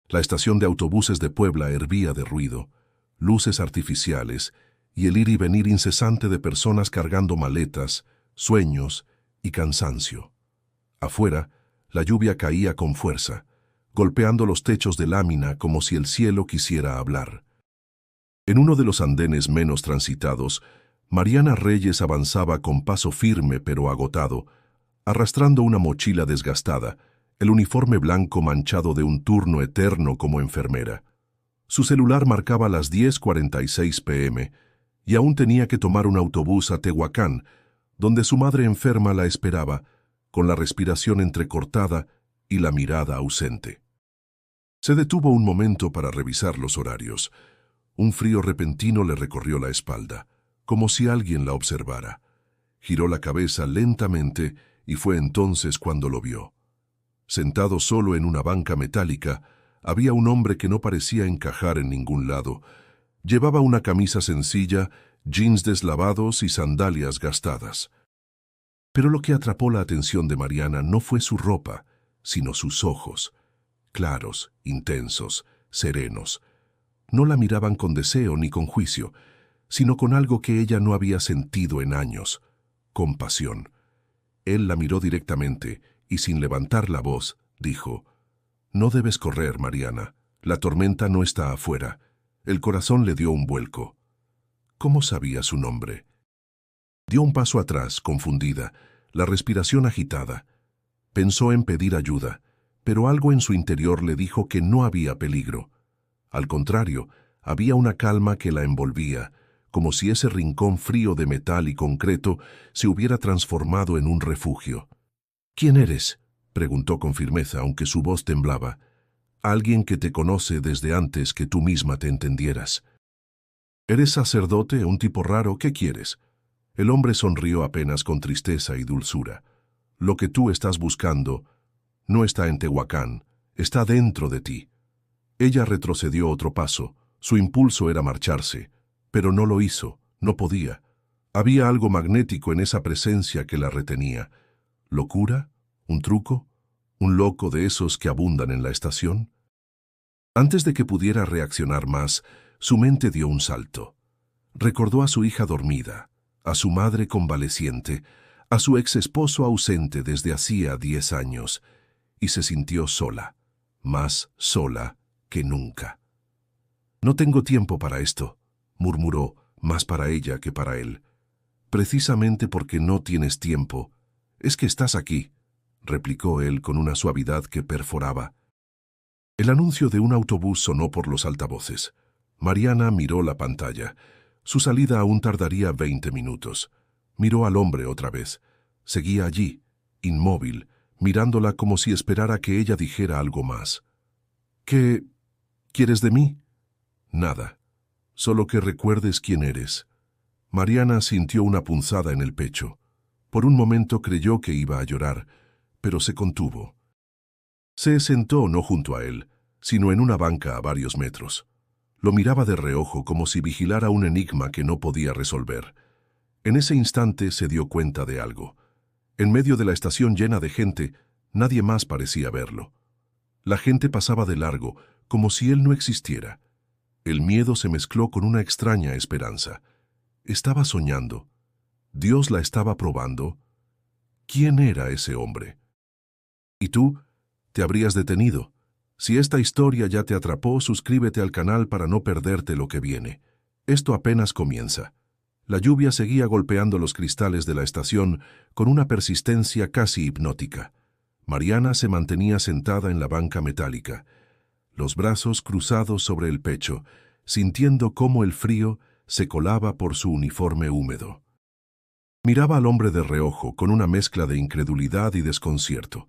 La estación de autobuses de Puebla hervía de ruido, luces artificiales y el ir y venir incesante de personas cargando maletas, sueños y cansancio. Afuera, la lluvia caía con fuerza, golpeando los techos de lámina como si el cielo quisiera hablar. En uno de los andenes menos transitados, Mariana Reyes avanzaba con paso firme pero agotado, arrastrando una mochila desgastada, el uniforme blanco manchado de un turno eterno como enfermera. Su celular marcaba las 10:46 p.m. y aún tenía que tomar un autobús a Tehuacán, donde su madre enferma la esperaba, con la respiración entrecortada y la mirada ausente. Se detuvo un momento para revisar los horarios. Un frío repentino le recorrió la espalda, como si alguien la observara. Giró la cabeza lentamente y fue entonces cuando lo vio. Sentado solo en una banca metálica, había un hombre que no parecía encajar en ningún lado. Llevaba una camisa sencilla, jeans deslavados y sandalias gastadas. Pero lo que atrapó la atención de Mariana no fue su ropa, sino sus ojos, claros, intensos, serenos. No la miraban con deseo ni con juicio, sino con algo que ella no había sentido en años: compasión. Él la miró directamente y, sin levantar la voz, dijo: «No debes correr, Mariana. La tormenta no está afuera». El corazón le dio un vuelco. ¿Cómo sabía su nombre? Dio un paso atrás, confundida, la respiración agitada. Pensó en pedir ayuda, pero algo en su interior le dijo que no había peligro. Al contrario, había una calma que la envolvía, como si ese rincón frío de metal y concreto se hubiera transformado en un refugio. «¿Quién eres?», preguntó con firmeza, aunque su voz temblaba. «Alguien que te conoce desde antes que tú misma te entendieras». «¿Eres sacerdote, un tipo raro? ¿Qué quieres?». El hombre sonrió apenas con tristeza y dulzura. «Lo que tú estás buscando no está en Tehuacán, está dentro de ti». Ella retrocedió otro paso. Su impulso era marcharse, pero no lo hizo, no podía. Había algo magnético en esa presencia que la retenía. ¿Locura? ¿Un truco? ¿Un loco de esos que abundan en la estación? Antes de que pudiera reaccionar más, su mente dio un salto. Recordó a su hija dormida, a su madre convaleciente, a su ex esposo ausente desde hacía 10 años, y se sintió sola, más sola que nunca. «No tengo tiempo para esto», murmuró, más para ella que para él. «Precisamente porque no tienes tiempo, es que estás aquí», replicó él con una suavidad que perforaba. El anuncio de un autobús sonó por los altavoces. Mariana miró la pantalla. Su salida aún tardaría 20 minutos. Miró al hombre otra vez. Seguía allí, inmóvil, mirándola como si esperara que ella dijera algo más. «¿Qué quieres de mí?». «Nada. Solo que recuerdes quién eres». Mariana sintió una punzada en el pecho. Por un momento creyó que iba a llorar, pero se contuvo. Se sentó no junto a él, sino en una banca a varios metros. Lo miraba de reojo como si vigilara un enigma que no podía resolver. En ese instante se dio cuenta de algo. En medio de la estación llena de gente, nadie más parecía verlo. La gente pasaba de largo, como si él no existiera. El miedo se mezcló con una extraña esperanza. Estaba soñando. Dios la estaba probando. ¿Quién era ese hombre? ¿Y tú? ¿Te habrías detenido? Si esta historia ya te atrapó, suscríbete al canal para no perderte lo que viene. Esto apenas comienza. La lluvia seguía golpeando los cristales de la estación con una persistencia casi hipnótica. Mariana se mantenía sentada en la banca metálica, los brazos cruzados sobre el pecho, sintiendo cómo el frío se colaba por su uniforme húmedo. Miraba al hombre de reojo con una mezcla de incredulidad y desconcierto.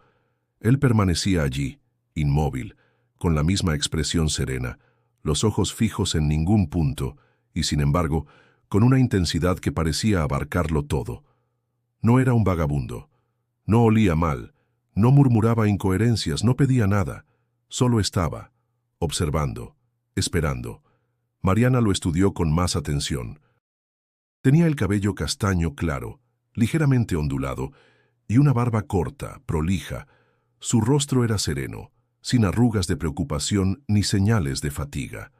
Él permanecía allí, inmóvil, con la misma expresión serena, los ojos fijos en ningún punto, y sin embargo, con una intensidad que parecía abarcarlo todo. No era un vagabundo. No olía mal. No murmuraba incoherencias, no pedía nada. Solo estaba, observando, esperando. Mariana lo estudió con más atención. Tenía el cabello castaño claro, ligeramente ondulado, y una barba corta, prolija. Su rostro era sereno, sin arrugas de preocupación ni señales de fatiga.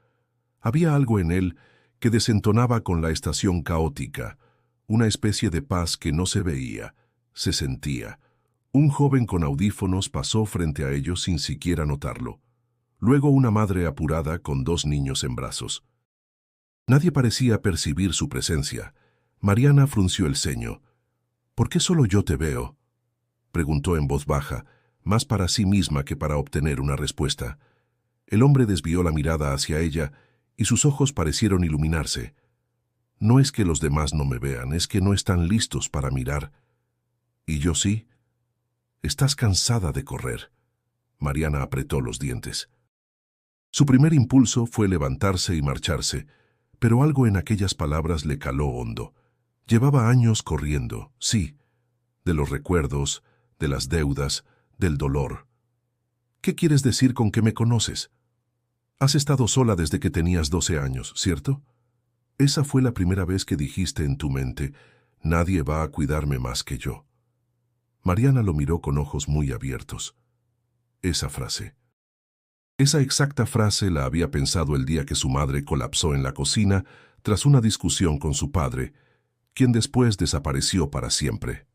Había algo en él que desentonaba con la estación caótica, una especie de paz que no se veía, se sentía. Un joven con audífonos pasó frente a ellos sin siquiera notarlo. Luego una madre apurada con 2 niños en brazos. Nadie parecía percibir su presencia. Mariana frunció el ceño. «¿Por qué solo yo te veo?», preguntó en voz baja, más para sí misma que para obtener una respuesta. El hombre desvió la mirada hacia ella y sus ojos parecieron iluminarse. «No es que los demás no me vean, es que no están listos para mirar. ¿Y yo sí? Estás cansada de correr». Mariana apretó los dientes. Su primer impulso fue levantarse y marcharse, pero algo en aquellas palabras le caló hondo. Llevaba años corriendo, sí, de los recuerdos, de las deudas, del dolor. «¿Qué quieres decir con que me conoces? Has estado sola desde que tenías 12 años, ¿cierto? Esa fue la primera vez que dijiste en tu mente, nadie va a cuidarme más que yo». Mariana lo miró con ojos muy abiertos. Esa frase. Esa exacta frase la había pensado el día que su madre colapsó en la cocina tras una discusión con su padre, quien después desapareció para siempre.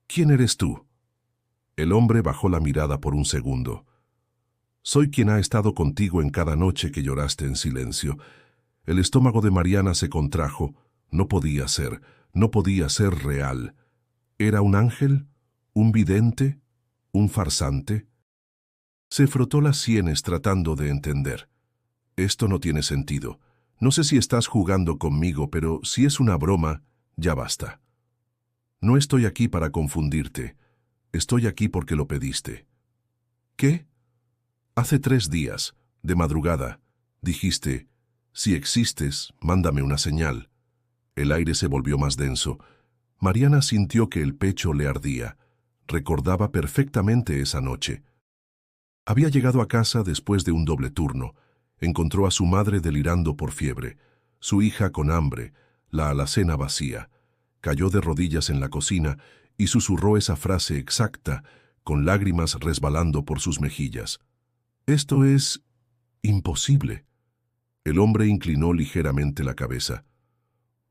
«¿Quién eres tú?». El hombre bajó la mirada por un segundo. «Soy quien ha estado contigo en cada noche que lloraste en silencio». El estómago de Mariana se contrajo. No podía ser real. ¿Era un ángel? ¿Un vidente? ¿Un farsante? Se frotó las sienes tratando de entender. «Esto no tiene sentido. No sé si estás jugando conmigo, pero si es una broma, ya basta. No estoy aquí para confundirte. Estoy aquí porque lo pediste». «¿Qué?». «Hace 3 días, de madrugada, dijiste, si existes, mándame una señal». El aire se volvió más denso. Mariana sintió que el pecho le ardía. Recordaba perfectamente esa noche. Había llegado a casa después de un doble turno. Encontró a su madre delirando por fiebre, su hija con hambre, la alacena vacía. Cayó de rodillas en la cocina y susurró esa frase exacta, con lágrimas resbalando por sus mejillas. «Esto es imposible». El hombre inclinó ligeramente la cabeza.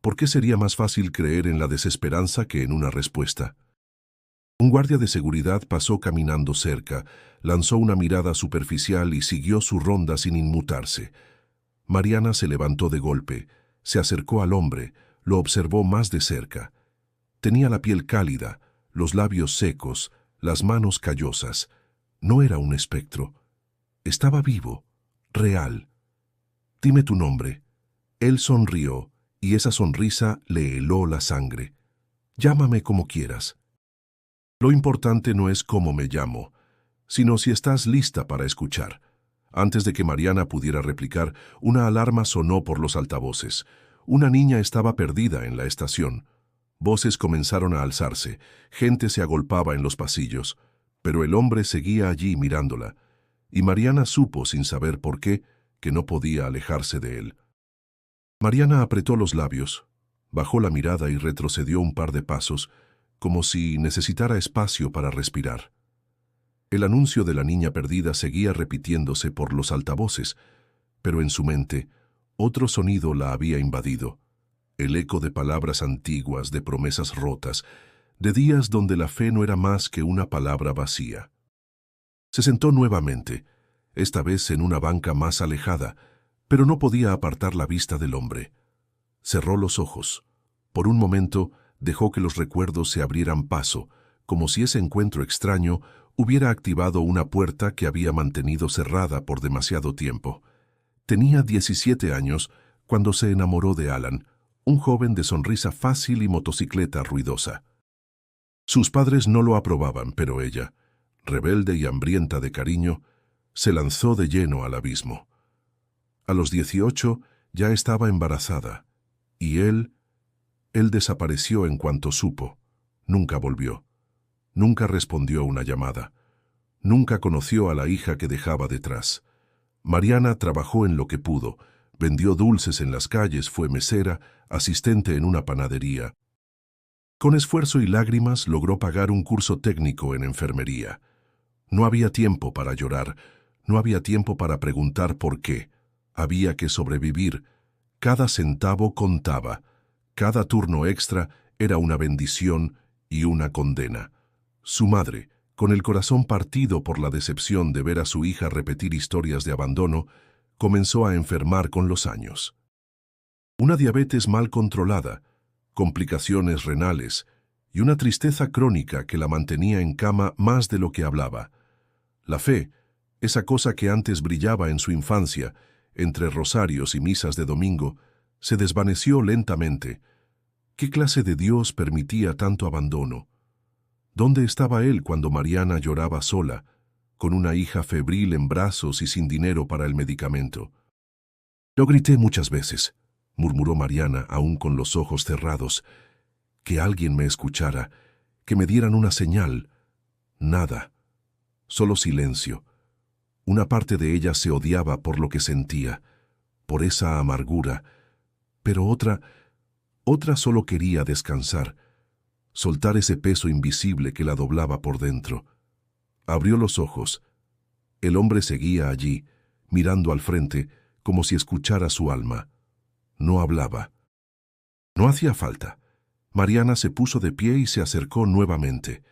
¿Por qué sería más fácil creer en la desesperanza que en una respuesta? Un guardia de seguridad pasó caminando cerca, lanzó una mirada superficial y siguió su ronda sin inmutarse. Mariana se levantó de golpe, se acercó al hombre, lo observó más de cerca. Tenía la piel cálida, los labios secos, las manos callosas. No era un espectro. Estaba vivo, real. «Dime tu nombre». Él sonrió, y esa sonrisa le heló la sangre. «Llámame como quieras. Lo importante no es cómo me llamo, sino si estás lista para escuchar». Antes de que Mariana pudiera replicar, una alarma sonó por los altavoces. Una niña estaba perdida en la estación. Voces comenzaron a alzarse, gente se agolpaba en los pasillos, pero el hombre seguía allí mirándola, y Mariana supo, sin saber por qué, que no podía alejarse de él. Mariana apretó los labios, bajó la mirada y retrocedió un par de pasos, como si necesitara espacio para respirar. El anuncio de la niña perdida seguía repitiéndose por los altavoces, pero en su mente otro sonido la había invadido, el eco de palabras antiguas, de promesas rotas, de días donde la fe no era más que una palabra vacía. Se sentó nuevamente, esta vez en una banca más alejada, pero no podía apartar la vista del hombre. Cerró los ojos. Por un momento dejó que los recuerdos se abrieran paso, como si ese encuentro extraño hubiera activado una puerta que había mantenido cerrada por demasiado tiempo. Tenía 17 años cuando se enamoró de Alan, un joven de sonrisa fácil y motocicleta ruidosa. Sus padres no lo aprobaban, pero ella, rebelde y hambrienta de cariño, se lanzó de lleno al abismo. A los 18 ya estaba embarazada, y él desapareció en cuanto supo. Nunca volvió. Nunca respondió una llamada. Nunca conoció a la hija que dejaba detrás. Mariana trabajó en lo que pudo, vendió dulces en las calles, fue mesera, asistente en una panadería. Con esfuerzo y lágrimas logró pagar un curso técnico en enfermería. No había tiempo para llorar, no había tiempo para preguntar por qué. Había que sobrevivir. Cada centavo contaba. Cada turno extra era una bendición y una condena. Su madre, con el corazón partido por la decepción de ver a su hija repetir historias de abandono, comenzó a enfermar con los años. Una diabetes mal controlada, complicaciones renales y una tristeza crónica que la mantenía en cama más de lo que hablaba. La fe, esa cosa que antes brillaba en su infancia, entre rosarios y misas de domingo, se desvaneció lentamente. ¿Qué clase de Dios permitía tanto abandono? ¿Dónde estaba él cuando Mariana lloraba sola, con una hija febril en brazos y sin dinero para el medicamento? Lo grité muchas veces, murmuró Mariana, aún con los ojos cerrados. Que alguien me escuchara, que me dieran una señal. Nada, solo silencio. Una parte de ella se odiaba por lo que sentía, por esa amargura, pero otra solo quería descansar, soltar ese peso invisible que la doblaba por dentro. Abrió los ojos. El hombre seguía allí, mirando al frente, como si escuchara su alma. No hablaba. No hacía falta. Mariana se puso de pie y se acercó nuevamente.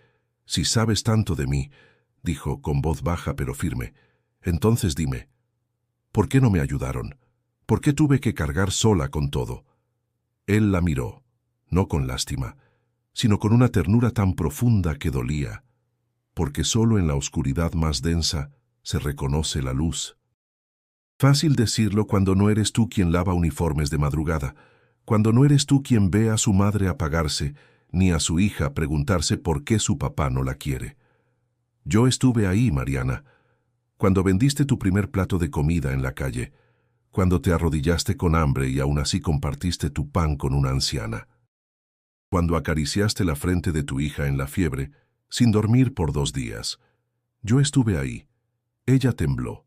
«Si sabes tanto de mí», dijo con voz baja pero firme, «entonces dime, ¿por qué no me ayudaron? ¿Por qué tuve que cargar sola con todo?» Él la miró, no con lástima, sino con una ternura tan profunda que dolía, porque solo en la oscuridad más densa se reconoce la luz. Fácil decirlo cuando no eres tú quien lava uniformes de madrugada, cuando no eres tú quien ve a su madre apagarse, ni a su hija preguntarse por qué su papá no la quiere. Yo estuve ahí, Mariana, cuando vendiste tu primer plato de comida en la calle, cuando te arrodillaste con hambre y aún así compartiste tu pan con una anciana, cuando acariciaste la frente de tu hija en la fiebre, sin dormir por 2 días. Yo estuve ahí. Ella tembló,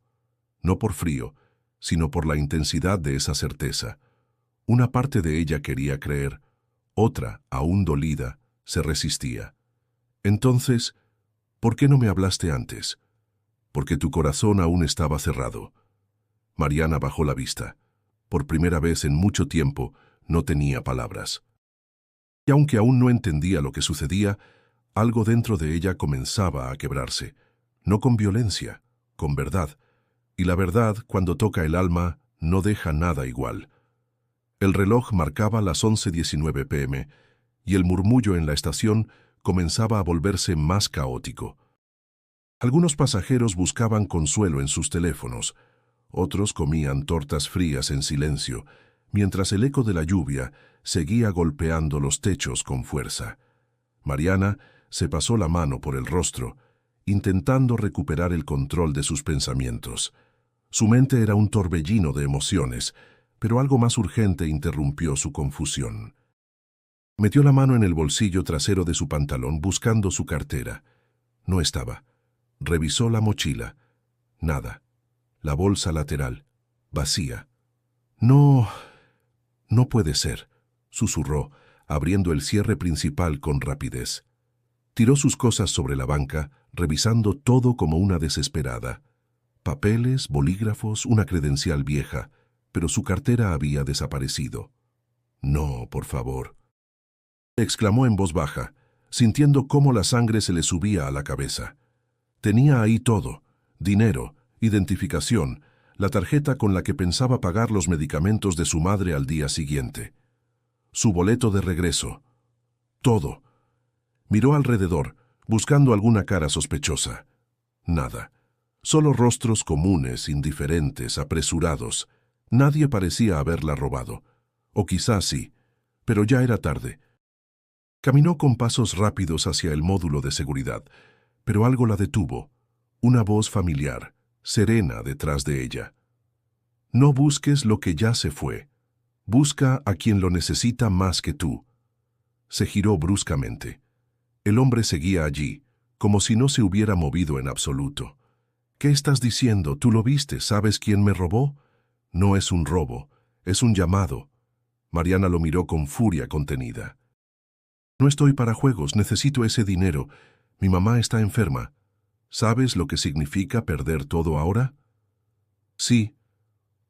no por frío, sino por la intensidad de esa certeza. Una parte de ella quería creer, otra, aún dolida, se resistía. Entonces, ¿por qué no me hablaste antes? Porque tu corazón aún estaba cerrado. Mariana bajó la vista. Por primera vez en mucho tiempo, no tenía palabras. Y aunque aún no entendía lo que sucedía, algo dentro de ella comenzaba a quebrarse. No con violencia, con verdad. Y la verdad, cuando toca el alma, no deja nada igual. El reloj marcaba las 11:19 p.m. y el murmullo en la estación comenzaba a volverse más caótico. Algunos pasajeros buscaban consuelo en sus teléfonos, otros comían tortas frías en silencio, mientras el eco de la lluvia seguía golpeando los techos con fuerza. Mariana se pasó la mano por el rostro, intentando recuperar el control de sus pensamientos. Su mente era un torbellino de emociones, pero algo más urgente interrumpió su confusión. Metió la mano en el bolsillo trasero de su pantalón buscando su cartera. No estaba. Revisó la mochila. Nada. La bolsa lateral, vacía. No puede ser, susurró, abriendo el cierre principal con rapidez. Tiró sus cosas sobre la banca, revisando todo como una desesperada. Papeles, bolígrafos, una credencial vieja, pero su cartera había desaparecido. «No, por favor», exclamó en voz baja, sintiendo cómo la sangre se le subía a la cabeza. Tenía ahí todo: dinero, identificación, la tarjeta con la que pensaba pagar los medicamentos de su madre al día siguiente, su boleto de regreso. Todo. Miró alrededor, buscando alguna cara sospechosa. Nada. Solo rostros comunes, indiferentes, apresurados. Nadie parecía haberla robado. O quizás sí, pero ya era tarde. Caminó con pasos rápidos hacia el módulo de seguridad, pero algo la detuvo. Una voz familiar, serena detrás de ella. «No busques lo que ya se fue. Busca a quien lo necesita más que tú». Se giró bruscamente. El hombre seguía allí, como si no se hubiera movido en absoluto. «¿Qué estás diciendo? ¿Tú lo viste? ¿Sabes quién me robó?» «No es un robo, es un llamado». Mariana lo miró con furia contenida. «No estoy para juegos, necesito ese dinero. Mi mamá está enferma». ¿Sabes lo que significa perder todo ahora? Sí,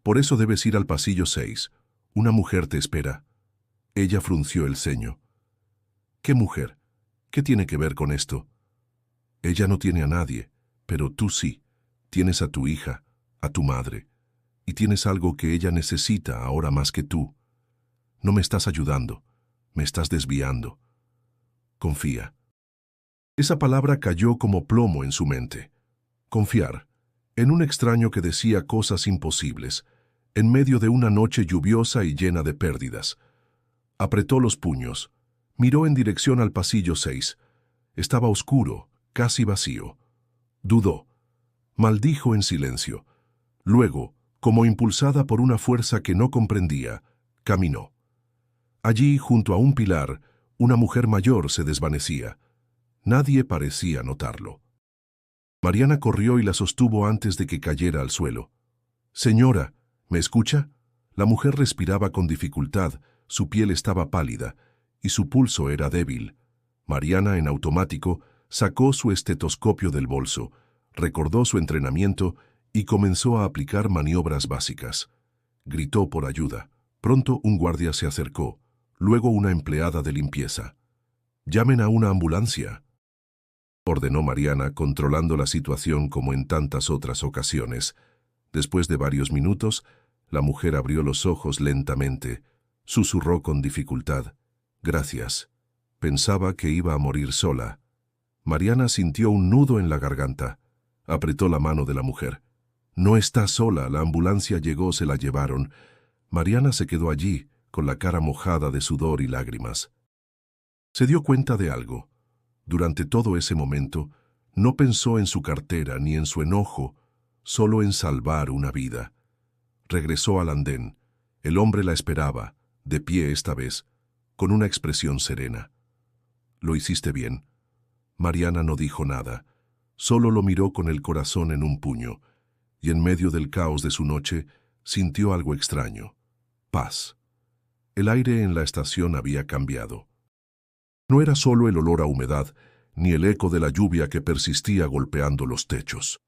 por eso debes ir al pasillo 6. Una mujer te espera. Ella frunció el ceño. ¿Qué mujer? ¿Qué tiene que ver con esto? Ella no tiene a nadie, pero tú sí. Tienes a tu hija, a tu madre, y tienes algo que ella necesita ahora más que tú. No me estás ayudando, me estás desviando. Confía. Esa palabra cayó como plomo en su mente. Confiar, en un extraño que decía cosas imposibles, en medio de una noche lluviosa y llena de pérdidas. Apretó los puños, miró en dirección al pasillo 6. Estaba oscuro, casi vacío. Dudó. Maldijo en silencio. Luego, como impulsada por una fuerza que no comprendía, caminó. Allí, junto a un pilar, una mujer mayor se desvanecía. Nadie parecía notarlo. Mariana corrió y la sostuvo antes de que cayera al suelo. «Señora, ¿me escucha?» La mujer respiraba con dificultad, su piel estaba pálida, y su pulso era débil. Mariana, en automático, sacó su estetoscopio del bolso, recordó su entrenamiento y comenzó a aplicar maniobras básicas. Gritó por ayuda. Pronto un guardia se acercó, luego una empleada de limpieza. «Llamen a una ambulancia», ordenó Mariana, controlando la situación como en tantas otras ocasiones. Después de varios minutos, la mujer abrió los ojos lentamente, susurró con dificultad. «Gracias. Pensaba que iba a morir sola». Mariana sintió un nudo en la garganta. Apretó la mano de la mujer. «No está sola, la ambulancia llegó, se la llevaron». Mariana se quedó allí, con la cara mojada de sudor y lágrimas. Se dio cuenta de algo. Durante todo ese momento, no pensó en su cartera ni en su enojo, solo en salvar una vida. Regresó al andén. El hombre la esperaba, de pie esta vez, con una expresión serena. «Lo hiciste bien». Mariana no dijo nada, solo lo miró con el corazón en un puño, y en medio del caos de su noche sintió algo extraño. Paz. El aire en la estación había cambiado. No era solo el olor a humedad, ni el eco de la lluvia que persistía golpeando los techos.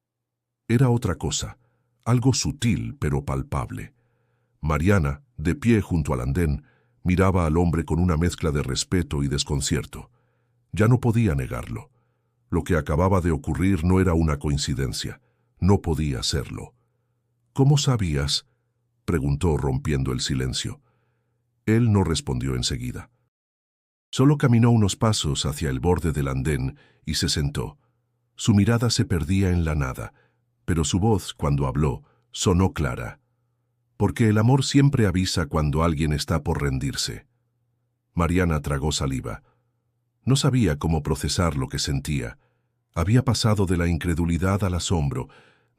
Era otra cosa, algo sutil pero palpable. Mariana, de pie junto al andén, miraba al hombre con una mezcla de respeto y desconcierto. Ya no podía negarlo. Lo que acababa de ocurrir no era una coincidencia. No podía serlo. «¿Cómo sabías?», preguntó rompiendo el silencio. Él no respondió enseguida. Solo caminó unos pasos hacia el borde del andén y se sentó. Su mirada se perdía en la nada, pero su voz, cuando habló, sonó clara. Porque el amor siempre avisa cuando alguien está por rendirse. Mariana tragó saliva. No sabía cómo procesar lo que sentía. Había pasado de la incredulidad al asombro,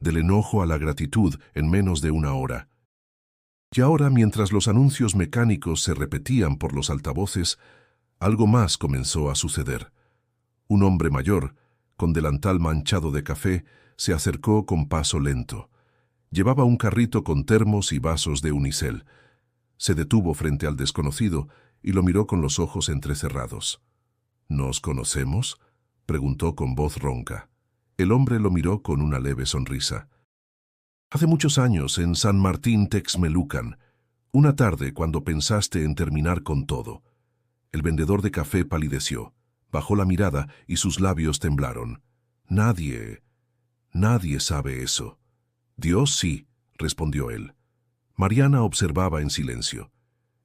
del enojo a la gratitud en menos de una hora. Y ahora, mientras los anuncios mecánicos se repetían por los altavoces, algo más comenzó a suceder. Un hombre mayor, con delantal manchado de café, se acercó con paso lento. Llevaba un carrito con termos y vasos de unicel. Se detuvo frente al desconocido y lo miró con los ojos entrecerrados. «¿Nos conocemos?», preguntó con voz ronca. El hombre lo miró con una leve sonrisa. «Hace muchos años, en San Martín Texmelucan, una tarde cuando pensaste en terminar con todo». El vendedor de café palideció, bajó la mirada y sus labios temblaron. «Nadie sabe eso». «Dios sí», respondió él. Mariana observaba en silencio.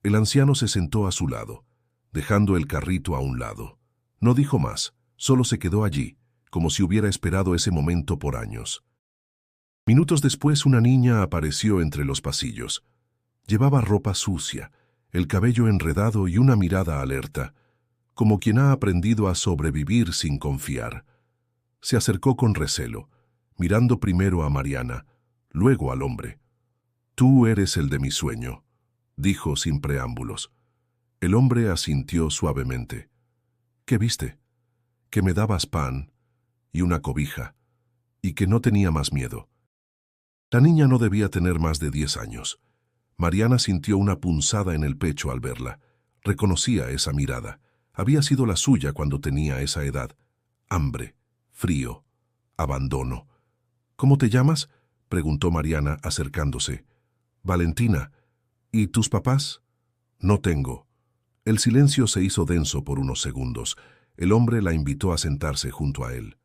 El anciano se sentó a su lado, dejando el carrito a un lado. No dijo más, solo se quedó allí, como si hubiera esperado ese momento por años. Minutos después una niña apareció entre los pasillos. Llevaba ropa sucia, el cabello enredado y una mirada alerta, como quien ha aprendido a sobrevivir sin confiar. Se acercó con recelo, mirando primero a Mariana, luego al hombre. «Tú eres el de mi sueño», dijo sin preámbulos. El hombre asintió suavemente. «¿Qué viste?». «Que me dabas pan y una cobija, y que no tenía más miedo». La niña no debía tener más de 10 años. Mariana sintió una punzada en el pecho al verla. Reconocía esa mirada. Había sido la suya cuando tenía esa edad. Hambre, frío, Abandono. ¿Cómo te llamas? Preguntó Mariana acercándose. Valentina. ¿Y tus papás? No tengo. El silencio se hizo denso por unos segundos. El hombre la invitó a sentarse junto a él.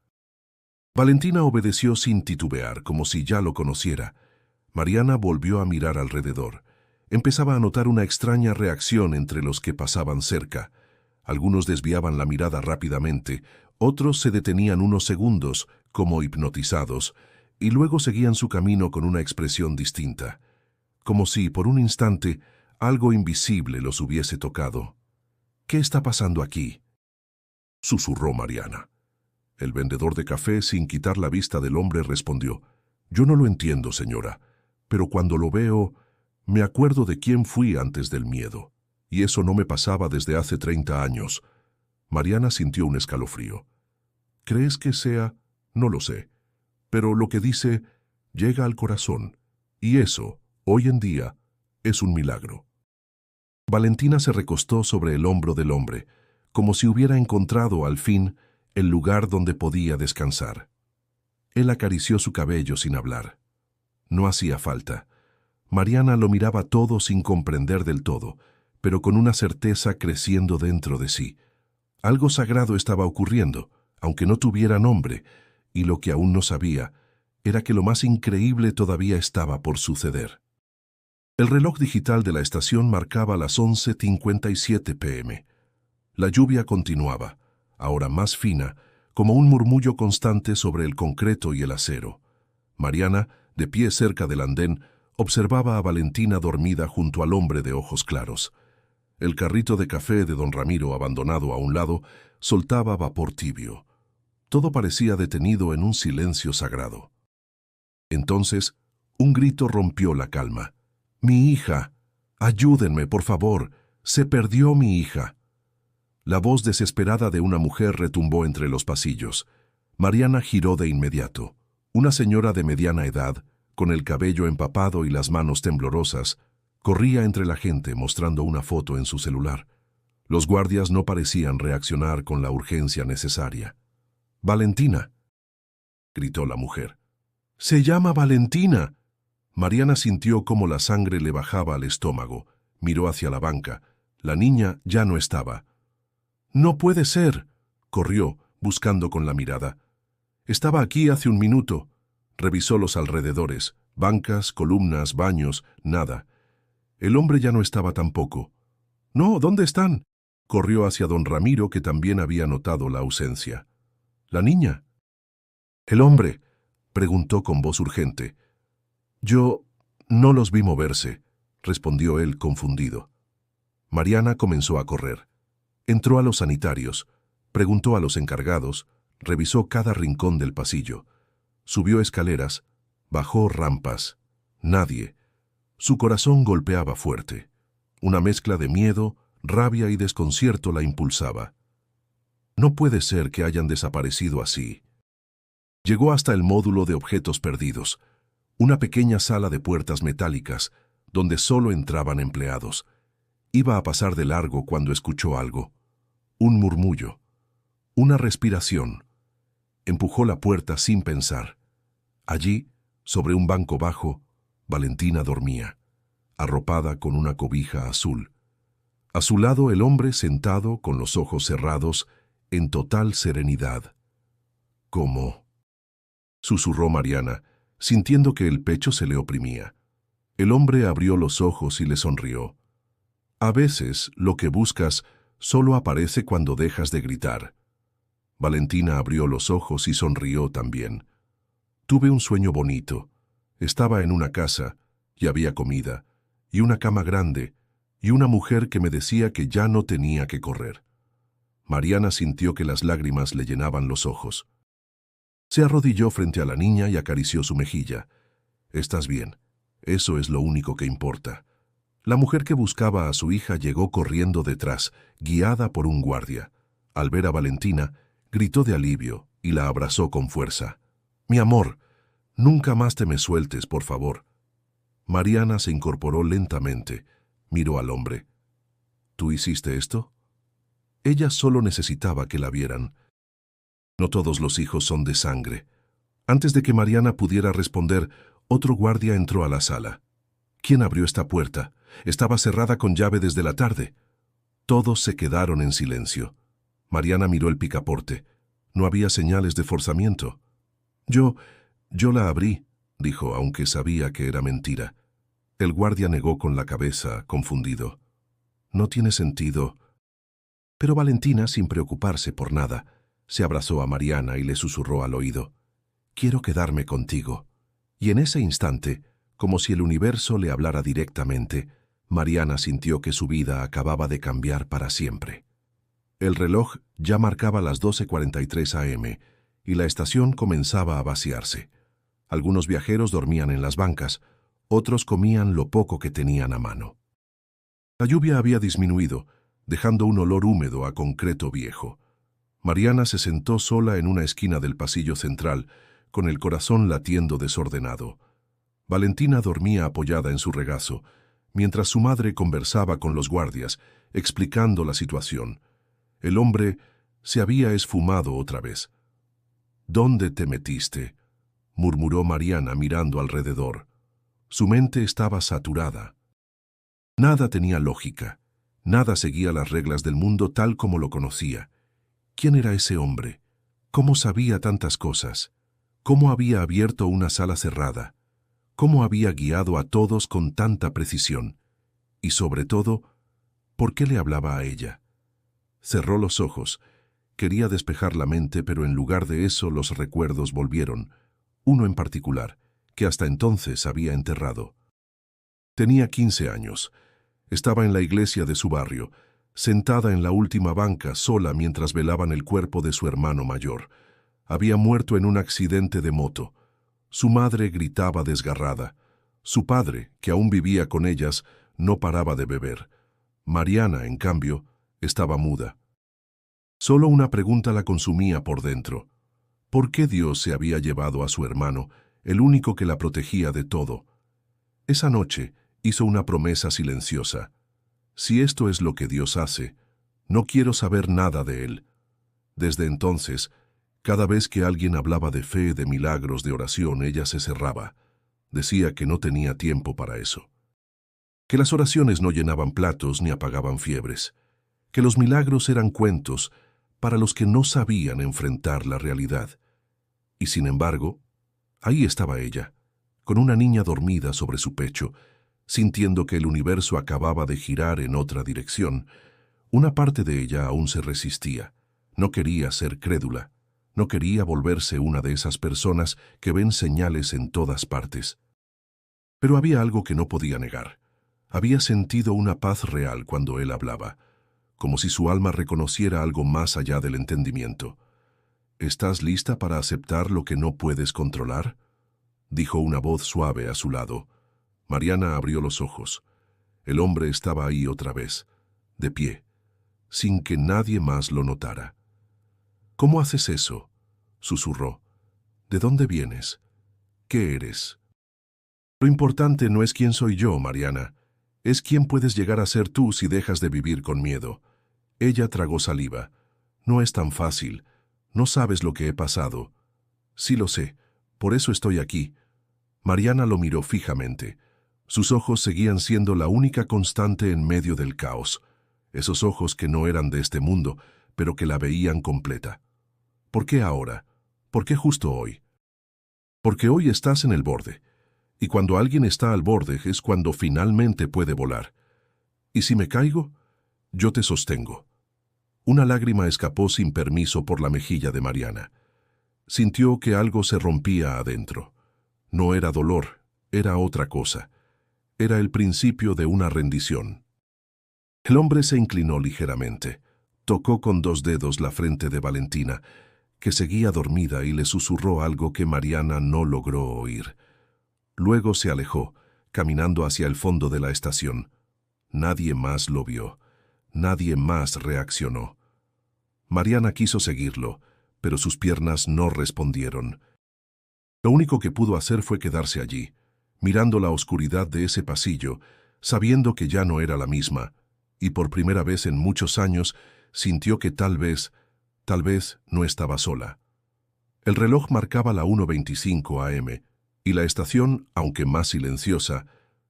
Valentina obedeció sin titubear, como si ya lo conociera. Mariana volvió a mirar alrededor. Empezaba a notar una extraña reacción entre los que pasaban cerca. Algunos desviaban la mirada rápidamente, otros se detenían unos segundos, como hipnotizados, y luego seguían su camino con una expresión distinta, como si, por un instante, algo invisible los hubiese tocado. ¿Qué está pasando aquí?, susurró Mariana. El vendedor de café, sin quitar la vista del hombre, respondió: «Yo no lo entiendo, señora, pero cuando lo veo, me acuerdo de quién fui antes del miedo, y eso no me pasaba desde hace 30 años». Mariana sintió un escalofrío. «¿Crees que sea? No lo sé, pero lo que dice llega al corazón, y eso, hoy en día, es un milagro». Valentina se recostó sobre el hombro del hombre, como si hubiera encontrado, al fin, el lugar donde podía descansar. Él acarició su cabello sin hablar. No hacía falta. Mariana lo miraba todo sin comprender del todo, pero con una certeza creciendo dentro de sí. Algo sagrado estaba ocurriendo, aunque no tuviera nombre, y lo que aún no sabía era que lo más increíble todavía estaba por suceder. El reloj digital de la estación marcaba las 11:57 p.m. La lluvia continuaba, ahora más fina, como un murmullo constante sobre el concreto y el acero. Mariana, de pie cerca del andén, observaba a Valentina dormida junto al hombre de ojos claros. El carrito de café de don Ramiro, abandonado a un lado, soltaba vapor tibio. Todo parecía detenido en un silencio sagrado. Entonces, un grito rompió la calma. «¡Mi hija! ¡Ayúdenme, por favor! ¡Se perdió mi hija!». La voz desesperada de una mujer retumbó entre los pasillos. Mariana giró de inmediato. Una señora de mediana edad, con el cabello empapado y las manos temblorosas, corría entre la gente mostrando una foto en su celular. Los guardias no parecían reaccionar con la urgencia necesaria. «¡Valentina!», gritó la mujer. «¡Se llama Valentina!». Mariana sintió cómo la sangre le bajaba al estómago. Miró hacia la banca. La niña ya no estaba. «¡No puede ser!», corrió, buscando con la mirada. «Estaba aquí hace un minuto». Revisó los alrededores, bancas, columnas, baños, nada. El hombre ya no estaba tampoco. «No, ¿dónde están?». Corrió hacia don Ramiro, que también había notado la ausencia. «¿La niña?». «¿El hombre?», preguntó con voz urgente. «Yo no los vi moverse», respondió él confundido. Mariana comenzó a correr. Entró a los sanitarios, preguntó a los encargados, revisó cada rincón del pasillo. Subió escaleras, bajó rampas. Nadie. Su corazón golpeaba fuerte. Una mezcla de miedo, rabia y desconcierto la impulsaba. No puede ser que hayan desaparecido así. Llegó hasta el módulo de objetos perdidos, una pequeña sala de puertas metálicas, donde solo entraban empleados. Iba a pasar de largo cuando escuchó algo. Un murmullo. Una respiración. Empujó la puerta sin pensar. Allí, sobre un banco bajo, Valentina dormía, arropada con una cobija azul. A su lado el hombre sentado con los ojos cerrados, en total serenidad. «¿Cómo?», susurró Mariana, sintiendo que el pecho se le oprimía. El hombre abrió los ojos y le sonrió. «A veces lo que buscas solo aparece cuando dejas de gritar». Valentina abrió los ojos y sonrió también. «Tuve un sueño bonito. Estaba en una casa, y había comida, y una cama grande, y una mujer que me decía que ya no tenía que correr». Mariana sintió que las lágrimas le llenaban los ojos. Se arrodilló frente a la niña y acarició su mejilla. «Estás bien. Eso es lo único que importa». La mujer que buscaba a su hija llegó corriendo detrás, guiada por un guardia. Al ver a Valentina, gritó de alivio y la abrazó con fuerza. «Mi amor, nunca más te me sueltes, por favor». Mariana se incorporó lentamente, miró al hombre. «¿Tú hiciste esto?». Ella solo necesitaba que la vieran. No todos los hijos son de sangre. Antes de que Mariana pudiera responder, otro guardia entró a la sala. ¿Quién abrió esta puerta? Estaba cerrada con llave desde la tarde. Todos se quedaron en silencio. Mariana miró el picaporte. No había señales de forzamiento. Yo la abrí, dijo, aunque sabía que era mentira. El guardia negó con la cabeza, confundido. No tiene sentido. Pero Valentina, sin preocuparse por nada, se abrazó a Mariana y le susurró al oído: «Quiero quedarme contigo». Y en ese instante, como si el universo le hablara directamente, Mariana sintió que su vida acababa de cambiar para siempre. El reloj ya marcaba las 12:43 a.m. y la estación comenzaba a vaciarse. Algunos viajeros dormían en las bancas, otros comían lo poco que tenían a mano. La lluvia había disminuido, dejando un olor húmedo a concreto viejo. Mariana se sentó sola en una esquina del pasillo central, con el corazón latiendo desordenado. Valentina dormía apoyada en su regazo, mientras su madre conversaba con los guardias, explicando la situación. El hombre se había esfumado otra vez. «¿Dónde te metiste?», murmuró Mariana mirando alrededor. Su mente estaba saturada. Nada tenía lógica, nada seguía las reglas del mundo tal como lo conocía. ¿Quién era ese hombre? ¿Cómo sabía tantas cosas? ¿Cómo había abierto una sala cerrada? ¿Cómo había guiado a todos con tanta precisión? Y sobre todo, ¿por qué le hablaba a ella? Cerró los ojos. Quería despejar la mente, pero en lugar de eso los recuerdos volvieron, uno en particular, que hasta entonces había enterrado. Tenía 15 años. Estaba en la iglesia de su barrio, sentada en la última banca sola mientras velaban el cuerpo de su hermano mayor. Había muerto en un accidente de moto. Su madre gritaba desgarrada. Su padre, que aún vivía con ellas, no paraba de beber. Mariana, en cambio, estaba muda. Solo una pregunta la consumía por dentro. ¿Por qué Dios se había llevado a su hermano, el único que la protegía de todo? Esa noche hizo una promesa silenciosa. Si esto es lo que Dios hace, no quiero saber nada de él. Desde entonces, cada vez que alguien hablaba de fe, de milagros, de oración, ella se cerraba. Decía que no tenía tiempo para eso. Que las oraciones no llenaban platos ni apagaban fiebres. Que los milagros eran cuentos para los que no sabían enfrentar la realidad. Y sin embargo, ahí estaba ella, con una niña dormida sobre su pecho, sintiendo que el universo acababa de girar en otra dirección. Una parte de ella aún se resistía. No quería ser crédula. No quería volverse una de esas personas que ven señales en todas partes. Pero había algo que no podía negar. Había sentido una paz real cuando él hablaba, como si su alma reconociera algo más allá del entendimiento. «¿Estás lista para aceptar lo que no puedes controlar?», dijo una voz suave a su lado. Mariana abrió los ojos. El hombre estaba ahí otra vez, de pie, sin que nadie más lo notara. «¿Cómo haces eso?», susurró. «¿De dónde vienes? ¿Qué eres?». «Lo importante no es quién soy yo, Mariana. Es quién puedes llegar a ser tú si dejas de vivir con miedo». Ella tragó saliva. «No es tan fácil. No sabes lo que he pasado». «Sí lo sé. Por eso estoy aquí». Mariana lo miró fijamente. Sus ojos seguían siendo la única constante en medio del caos. Esos ojos que no eran de este mundo, pero que la veían completa. «¿Por qué ahora? ¿Por qué justo hoy?». «Porque hoy estás en el borde. Y cuando alguien está al borde es cuando finalmente puede volar. ¿Y si me caigo? Yo te sostengo». Una lágrima escapó sin permiso por la mejilla de Mariana. Sintió que algo se rompía adentro. No era dolor, era otra cosa. Era el principio de una rendición. El hombre se inclinó ligeramente. Tocó con 2 dedos la frente de Valentina, que seguía dormida, y le susurró algo que Mariana no logró oír. Luego se alejó, caminando hacia el fondo de la estación. Nadie más lo vio. Nadie más reaccionó. Mariana quiso seguirlo, pero sus piernas no respondieron. Lo único que pudo hacer fue quedarse allí, mirando la oscuridad de ese pasillo, sabiendo que ya no era la misma, y por primera vez en muchos años sintió que tal vez no estaba sola. El reloj marcaba la 1:25 a.m., y la estación, aunque más silenciosa,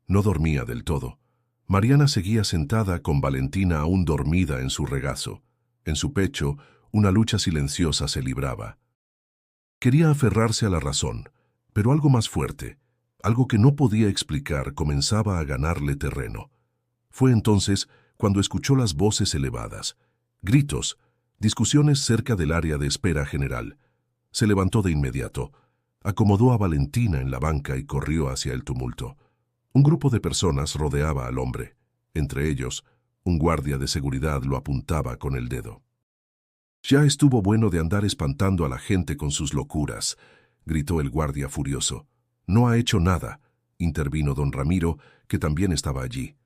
no dormía del todo. Mariana seguía sentada con Valentina aún dormida en su regazo. En su pecho, una lucha silenciosa se libraba. Quería aferrarse a la razón, pero algo más fuerte, algo que no podía explicar, comenzaba a ganarle terreno. Fue entonces cuando escuchó las voces elevadas, gritos, discusiones cerca del área de espera general. Se levantó de inmediato, acomodó a Valentina en la banca y corrió hacia el tumulto. Un grupo de personas rodeaba al hombre. Entre ellos, un guardia de seguridad lo apuntaba con el dedo. «Ya estuvo bueno de andar espantando a la gente con sus locuras», gritó el guardia furioso. «No ha hecho nada», intervino don Ramiro, que también estaba allí.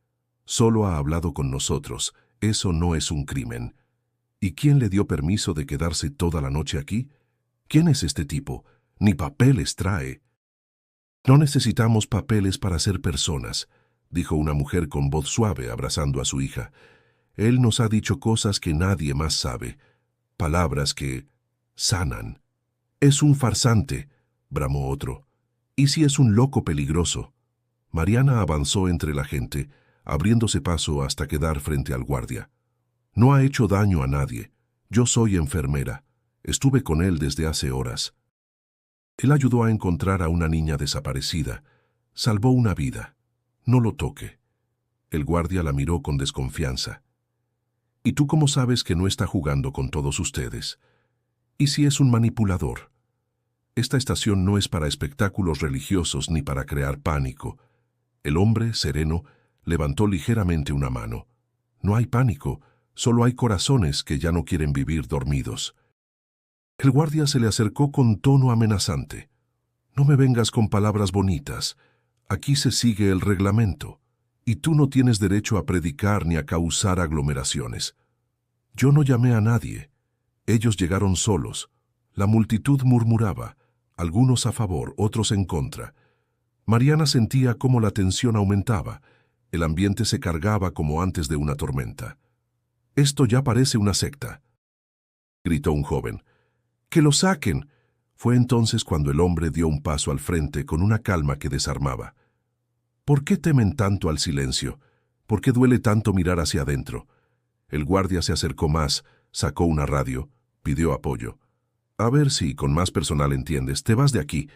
«Solo ha hablado con nosotros. Eso no es un crimen». «¿Y quién le dio permiso de quedarse toda la noche aquí? ¿Quién es este tipo? Ni papeles trae». «No necesitamos papeles para ser personas», dijo una mujer con voz suave abrazando a su hija. «Él nos ha dicho cosas que nadie más sabe, palabras que sanan». «Es un farsante», bramó otro. «¿Y si es un loco peligroso?» Mariana avanzó entre la gente, abriéndose paso hasta quedar frente al guardia. «No ha hecho daño a nadie. Yo soy enfermera. Estuve con él desde hace horas. Él ayudó a encontrar a una niña desaparecida. Salvó una vida. No lo toque». El guardia la miró con desconfianza. «¿Y tú cómo sabes que no está jugando con todos ustedes? ¿Y si es un manipulador?» «Esta estación no es para espectáculos religiosos ni para crear pánico». El hombre, sereno, levantó ligeramente una mano. «No hay pánico, solo hay corazones que ya no quieren vivir dormidos». El guardia se le acercó con tono amenazante. «No me vengas con palabras bonitas. Aquí se sigue el reglamento, y tú no tienes derecho a predicar ni a causar aglomeraciones». «Yo no llamé a nadie. Ellos llegaron solos». La multitud murmuraba, algunos a favor, otros en contra. Mariana sentía cómo la tensión aumentaba. El ambiente se cargaba como antes de una tormenta. «Esto ya parece una secta», gritó un joven. «¡Que lo saquen!». Fue entonces cuando el hombre dio un paso al frente con una calma que desarmaba. «¿Por qué temen tanto al silencio? ¿Por qué duele tanto mirar hacia adentro?». El guardia se acercó más, sacó una radio, pidió apoyo. «A ver si con más personal entiendes, te vas de aquí».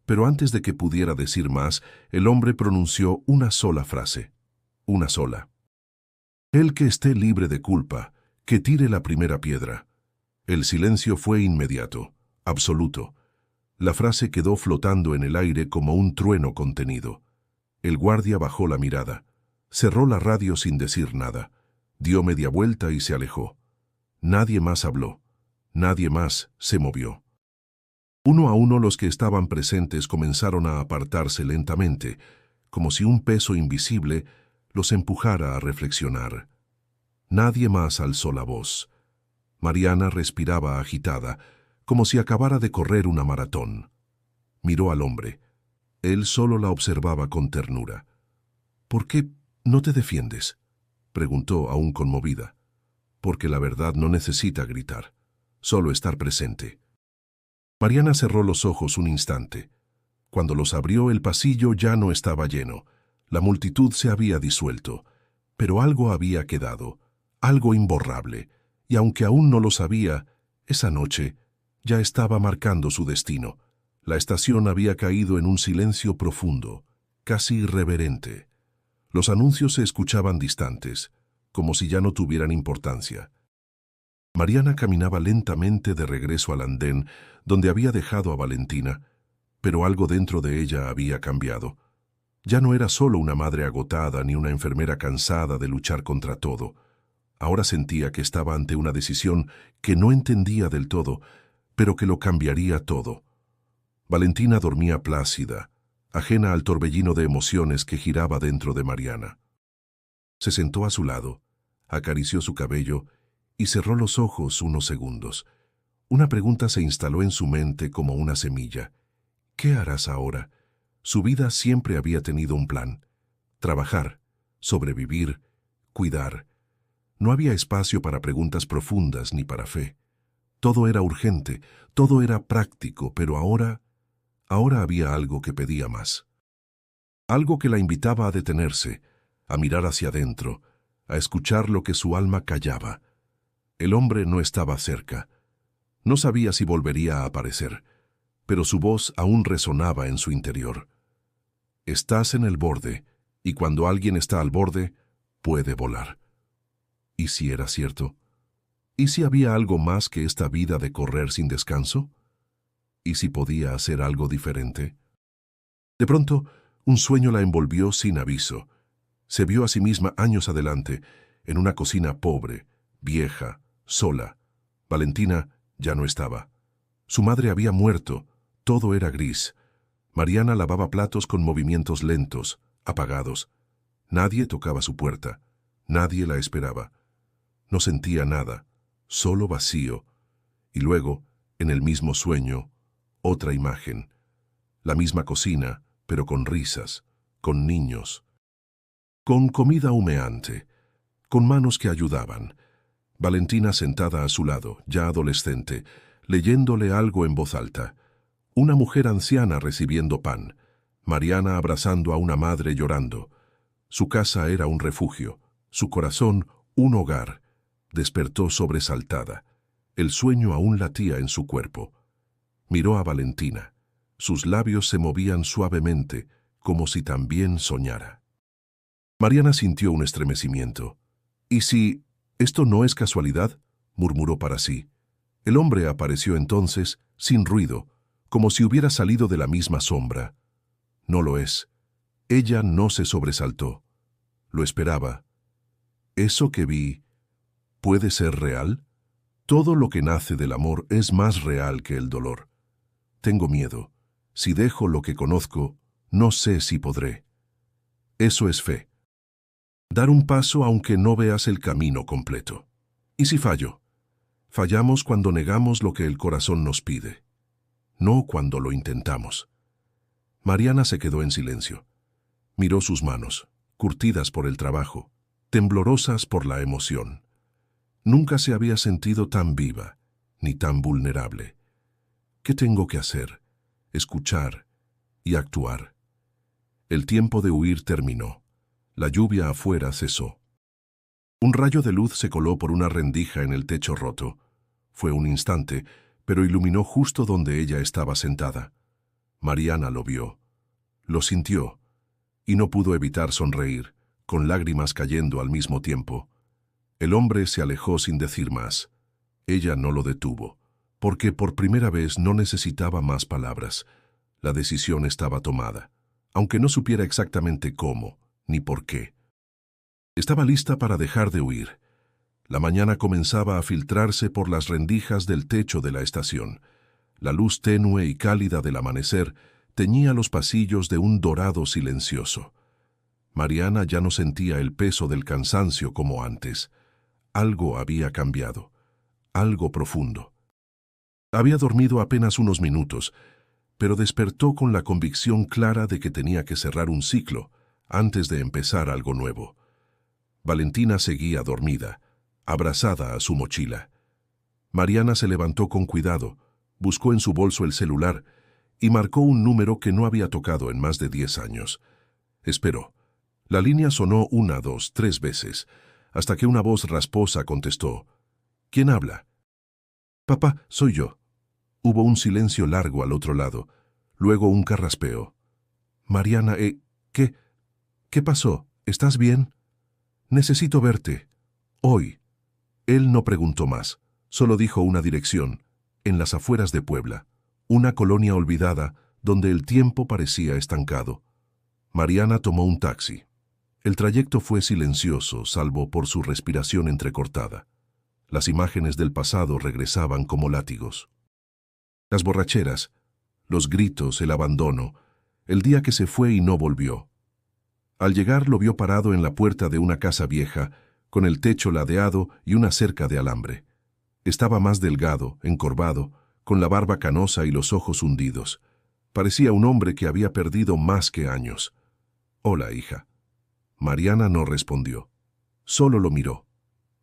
Pero antes de que pudiera decir más, el hombre pronunció una sola frase. Una sola. «El que esté libre de culpa, que tire la primera piedra». El silencio fue inmediato, absoluto. La frase quedó flotando en el aire como un trueno contenido. El guardia bajó la mirada, cerró la radio sin decir nada, dio media vuelta y se alejó. Nadie más habló, nadie más se movió. Uno a uno los que estaban presentes comenzaron a apartarse lentamente, como si un peso invisible los empujara a reflexionar. Nadie más alzó la voz. Mariana respiraba agitada, como si acabara de correr una maratón. Miró al hombre. Él solo la observaba con ternura. «¿Por qué no te defiendes?», preguntó aún conmovida. «Porque la verdad no necesita gritar, solo estar presente». Mariana cerró los ojos un instante. Cuando los abrió, el pasillo ya no estaba lleno. La multitud se había disuelto, pero algo había quedado, algo imborrable, y aunque aún no lo sabía, esa noche ya estaba marcando su destino. La estación había caído en un silencio profundo, casi irreverente. Los anuncios se escuchaban distantes, como si ya no tuvieran importancia. Mariana caminaba lentamente de regreso al andén donde había dejado a Valentina, pero algo dentro de ella había cambiado. Ya no era solo una madre agotada ni una enfermera cansada de luchar contra todo. Ahora sentía que estaba ante una decisión que no entendía del todo, pero que lo cambiaría todo. Valentina dormía plácida, ajena al torbellino de emociones que giraba dentro de Mariana. Se sentó a su lado, acarició su cabello y cerró los ojos unos segundos. Una pregunta se instaló en su mente como una semilla. ¿Qué harás ahora? Su vida siempre había tenido un plan. Trabajar, sobrevivir, cuidar. No había espacio para preguntas profundas ni para fe. Todo era urgente, todo era práctico, pero ahora había algo que pedía más. Algo que la invitaba a detenerse, a mirar hacia adentro, a escuchar lo que su alma callaba. El hombre no estaba cerca. No sabía si volvería a aparecer, pero su voz aún resonaba en su interior. Estás en el borde, y cuando alguien está al borde, puede volar. ¿Y si era cierto? ¿Y si había algo más que esta vida de correr sin descanso? ¿Y si podía hacer algo diferente? De pronto, un sueño la envolvió sin aviso. Se vio a sí misma años adelante, en una cocina pobre, vieja, sola. Valentina ya no estaba. Su madre había muerto, todo era gris. Mariana lavaba platos con movimientos lentos, apagados. Nadie tocaba su puerta, nadie la esperaba. No sentía nada, solo vacío. Y luego, en el mismo sueño, otra imagen. La misma cocina, pero con risas, con niños, con comida humeante, con manos que ayudaban. Valentina sentada a su lado, ya adolescente, leyéndole algo en voz alta. Una mujer anciana recibiendo pan. Mariana abrazando a una madre llorando. Su casa era un refugio, su corazón un hogar. Despertó sobresaltada. El sueño aún latía en su cuerpo. Miró a Valentina. Sus labios se movían suavemente, como si también soñara. Mariana sintió un estremecimiento. ¿Y si esto no es casualidad?, murmuró para sí. El hombre apareció entonces, sin ruido, como si hubiera salido de la misma sombra. No lo es. Ella no se sobresaltó. Lo esperaba. ¿Eso que vi puede ser real? Todo lo que nace del amor es más real que el dolor. Tengo miedo. Si dejo lo que conozco, no sé si podré. Eso es fe. Dar un paso aunque no veas el camino completo. ¿Y si fallo? Fallamos cuando negamos lo que el corazón nos pide, no cuando lo intentamos. Mariana se quedó en silencio. Miró sus manos, curtidas por el trabajo, temblorosas por la emoción. Nunca se había sentido tan viva, ni tan vulnerable. ¿Qué tengo que hacer? Escuchar y actuar. El tiempo de huir terminó. La lluvia afuera cesó. Un rayo de luz se coló por una rendija en el techo roto. Fue un instante, pero iluminó justo donde ella estaba sentada. Mariana lo vio, lo sintió, y no pudo evitar sonreír, con lágrimas cayendo al mismo tiempo. El hombre se alejó sin decir más. Ella no lo detuvo, porque por primera vez no necesitaba más palabras. La decisión estaba tomada, aunque no supiera exactamente cómo, ni por qué. Estaba lista para dejar de huir. La mañana comenzaba a filtrarse por las rendijas del techo de la estación. La luz tenue y cálida del amanecer teñía los pasillos de un dorado silencioso. Mariana ya no sentía el peso del cansancio como antes. Algo había cambiado, algo profundo. Había dormido apenas unos minutos, pero despertó con la convicción clara de que tenía que cerrar un ciclo antes de empezar algo nuevo. Valentina seguía dormida, abrazada a su mochila. Mariana se levantó con cuidado, buscó en su bolso el celular y marcó un número que no había tocado en más de 10 años. Esperó. La línea sonó 1, 2, 3 veces, hasta que una voz rasposa contestó. ¿Quién habla? Papá, soy yo. Hubo un silencio largo al otro lado, luego un carraspeo. Mariana, ¿qué pasó? ¿Estás bien? Necesito verte. Hoy. Él no preguntó más, solo dijo una dirección, en las afueras de Puebla, una colonia olvidada donde el tiempo parecía estancado. Mariana tomó un taxi. El trayecto fue silencioso, salvo por su respiración entrecortada. Las imágenes del pasado regresaban como látigos. Las borracheras, los gritos, el abandono, el día que se fue y no volvió. Al llegar lo vio parado en la puerta de una casa vieja, con el techo ladeado y una cerca de alambre. Estaba más delgado, encorvado, con la barba canosa y los ojos hundidos. Parecía un hombre que había perdido más que años. «Hola, hija». Mariana no respondió. Solo lo miró.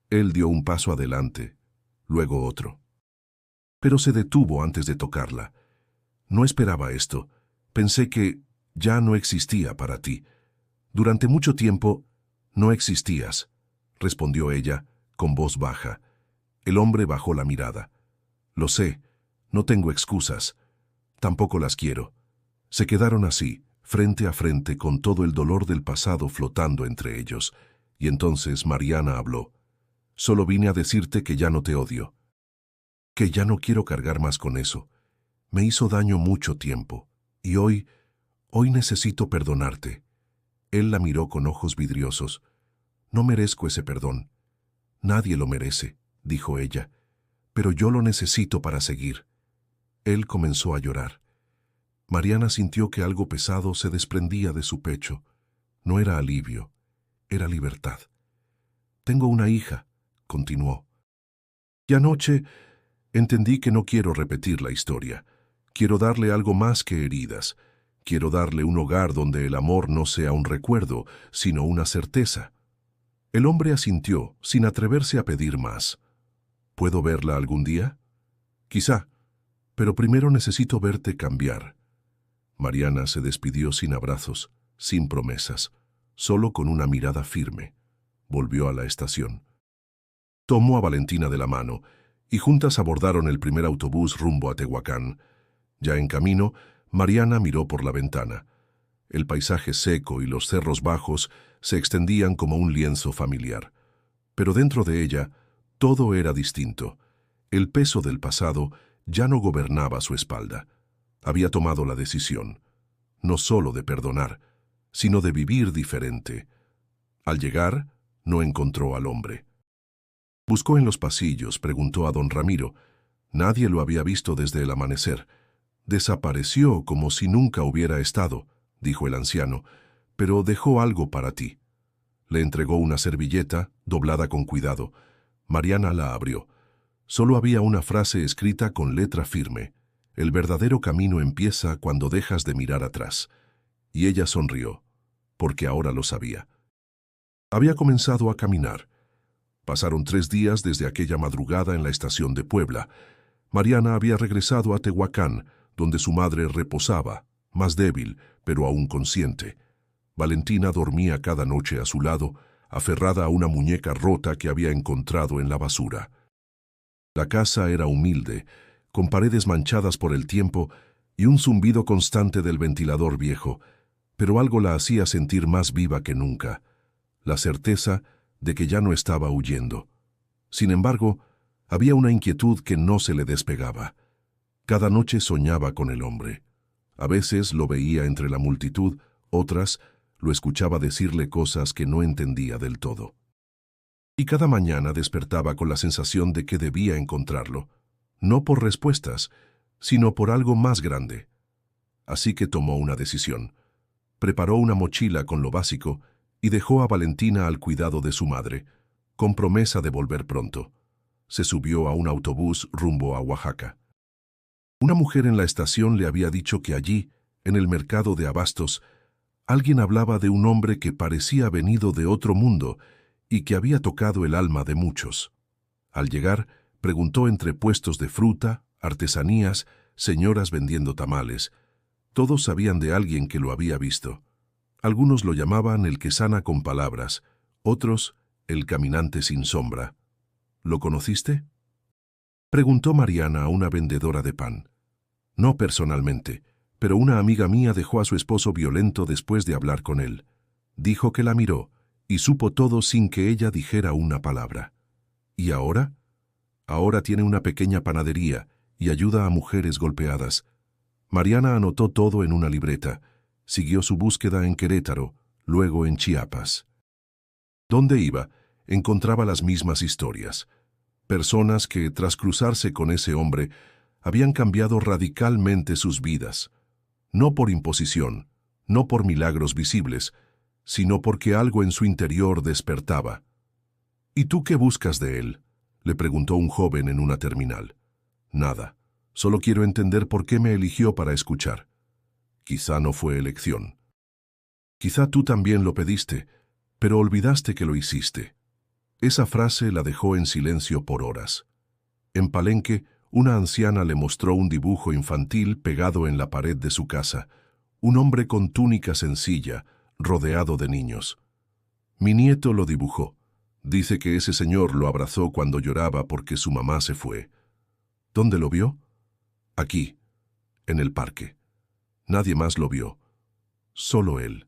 Él dio un paso adelante, luego otro. pero se detuvo antes de tocarla. No esperaba esto. Pensé que ya no existía para ti. Durante mucho tiempo no existías, respondió ella, con voz baja. El hombre bajó la mirada. Lo sé, no tengo excusas. Tampoco las quiero. Se quedaron así, frente a frente, con todo el dolor del pasado flotando entre ellos. Y entonces Mariana habló. Solo vine a decirte que ya no te odio. Que ya no quiero cargar más con eso. Me hizo daño mucho tiempo. Y hoy necesito perdonarte. Él la miró con ojos vidriosos. No merezco ese perdón. Nadie lo merece, dijo ella. Pero yo lo necesito para seguir. Él comenzó a llorar. Mariana sintió que algo pesado se desprendía de su pecho. No era alivio, era libertad. Tengo una hija, continuó. Y anoche entendí que no quiero repetir la historia. Quiero darle algo más que heridas. Quiero darle un hogar donde el amor no sea un recuerdo, sino una certeza. El hombre asintió, sin atreverse a pedir más. ¿Puedo verla algún día? Quizá, pero primero necesito verte cambiar. Mariana se despidió sin abrazos, sin promesas, solo con una mirada firme. Volvió a la estación. Tomó a Valentina de la mano y juntas abordaron el primer autobús rumbo a Tehuacán. Ya en camino, Mariana miró por la ventana. El paisaje seco y los cerros bajos se extendían como un lienzo familiar. Pero dentro de ella, todo era distinto. El peso del pasado ya no gobernaba su espalda. Había tomado la decisión, no solo de perdonar, sino de vivir diferente. Al llegar, no encontró al hombre. Buscó en los pasillos, preguntó a don Ramiro. Nadie lo había visto desde el amanecer. Desapareció como si nunca hubiera estado, dijo el anciano, pero dejó algo para ti. Le entregó una servilleta, doblada con cuidado. Mariana la abrió. Solo había una frase escrita con letra firme. El verdadero camino empieza cuando dejas de mirar atrás. Y ella sonrió, porque ahora lo sabía. Había comenzado a caminar. Pasaron 3 días desde aquella madrugada en la estación de Puebla. Mariana había regresado a Tehuacán, donde su madre reposaba, más débil, pero aún consciente. Valentina dormía cada noche a su lado, aferrada a una muñeca rota que había encontrado en la basura. La casa era humilde, con paredes manchadas por el tiempo y un zumbido constante del ventilador viejo, pero algo la hacía sentir más viva que nunca, la certeza de que ya no estaba huyendo. Sin embargo, había una inquietud que no se le despegaba. Cada noche soñaba con el hombre. A veces lo veía entre la multitud, otras lo escuchaba decirle cosas que no entendía del todo. Y cada mañana despertaba con la sensación de que debía encontrarlo, no por respuestas, sino por algo más grande. Así que tomó una decisión. Preparó una mochila con lo básico y dejó a Valentina al cuidado de su madre, con promesa de volver pronto. Se subió a un autobús rumbo a Oaxaca. Una mujer en la estación le había dicho que allí, en el mercado de abastos, alguien hablaba de un hombre que parecía venido de otro mundo y que había tocado el alma de muchos. Al llegar, preguntó entre puestos de fruta, artesanías, señoras vendiendo tamales. Todos sabían de alguien que lo había visto. Algunos lo llamaban el que sana con palabras, otros el caminante sin sombra. ¿Lo conociste? Preguntó Mariana a una vendedora de pan. No personalmente, pero una amiga mía dejó a su esposo violento después de hablar con él. Dijo que la miró y supo todo sin que ella dijera una palabra. ¿Y ahora? Ahora tiene una pequeña panadería y ayuda a mujeres golpeadas. Mariana anotó todo en una libreta. Siguió su búsqueda en Querétaro, luego en Chiapas. Donde iba, encontraba las mismas historias. Personas que, tras cruzarse con ese hombre, habían cambiado radicalmente sus vidas. No por imposición, no por milagros visibles, sino porque algo en su interior despertaba. ¿Y tú qué buscas de él?, le preguntó un joven en una terminal. Nada, solo quiero entender por qué me eligió para escuchar. Quizá no fue elección. Quizá tú también lo pediste, pero olvidaste que lo hiciste. Esa frase la dejó en silencio por horas. En Palenque, Una anciana le mostró un dibujo infantil pegado en la pared de su casa, un hombre con túnica sencilla, rodeado de niños. Mi nieto lo dibujó. Dice que ese señor lo abrazó cuando lloraba porque su mamá se fue. ¿Dónde lo vio? Aquí, en el parque. Nadie más lo vio. Solo él.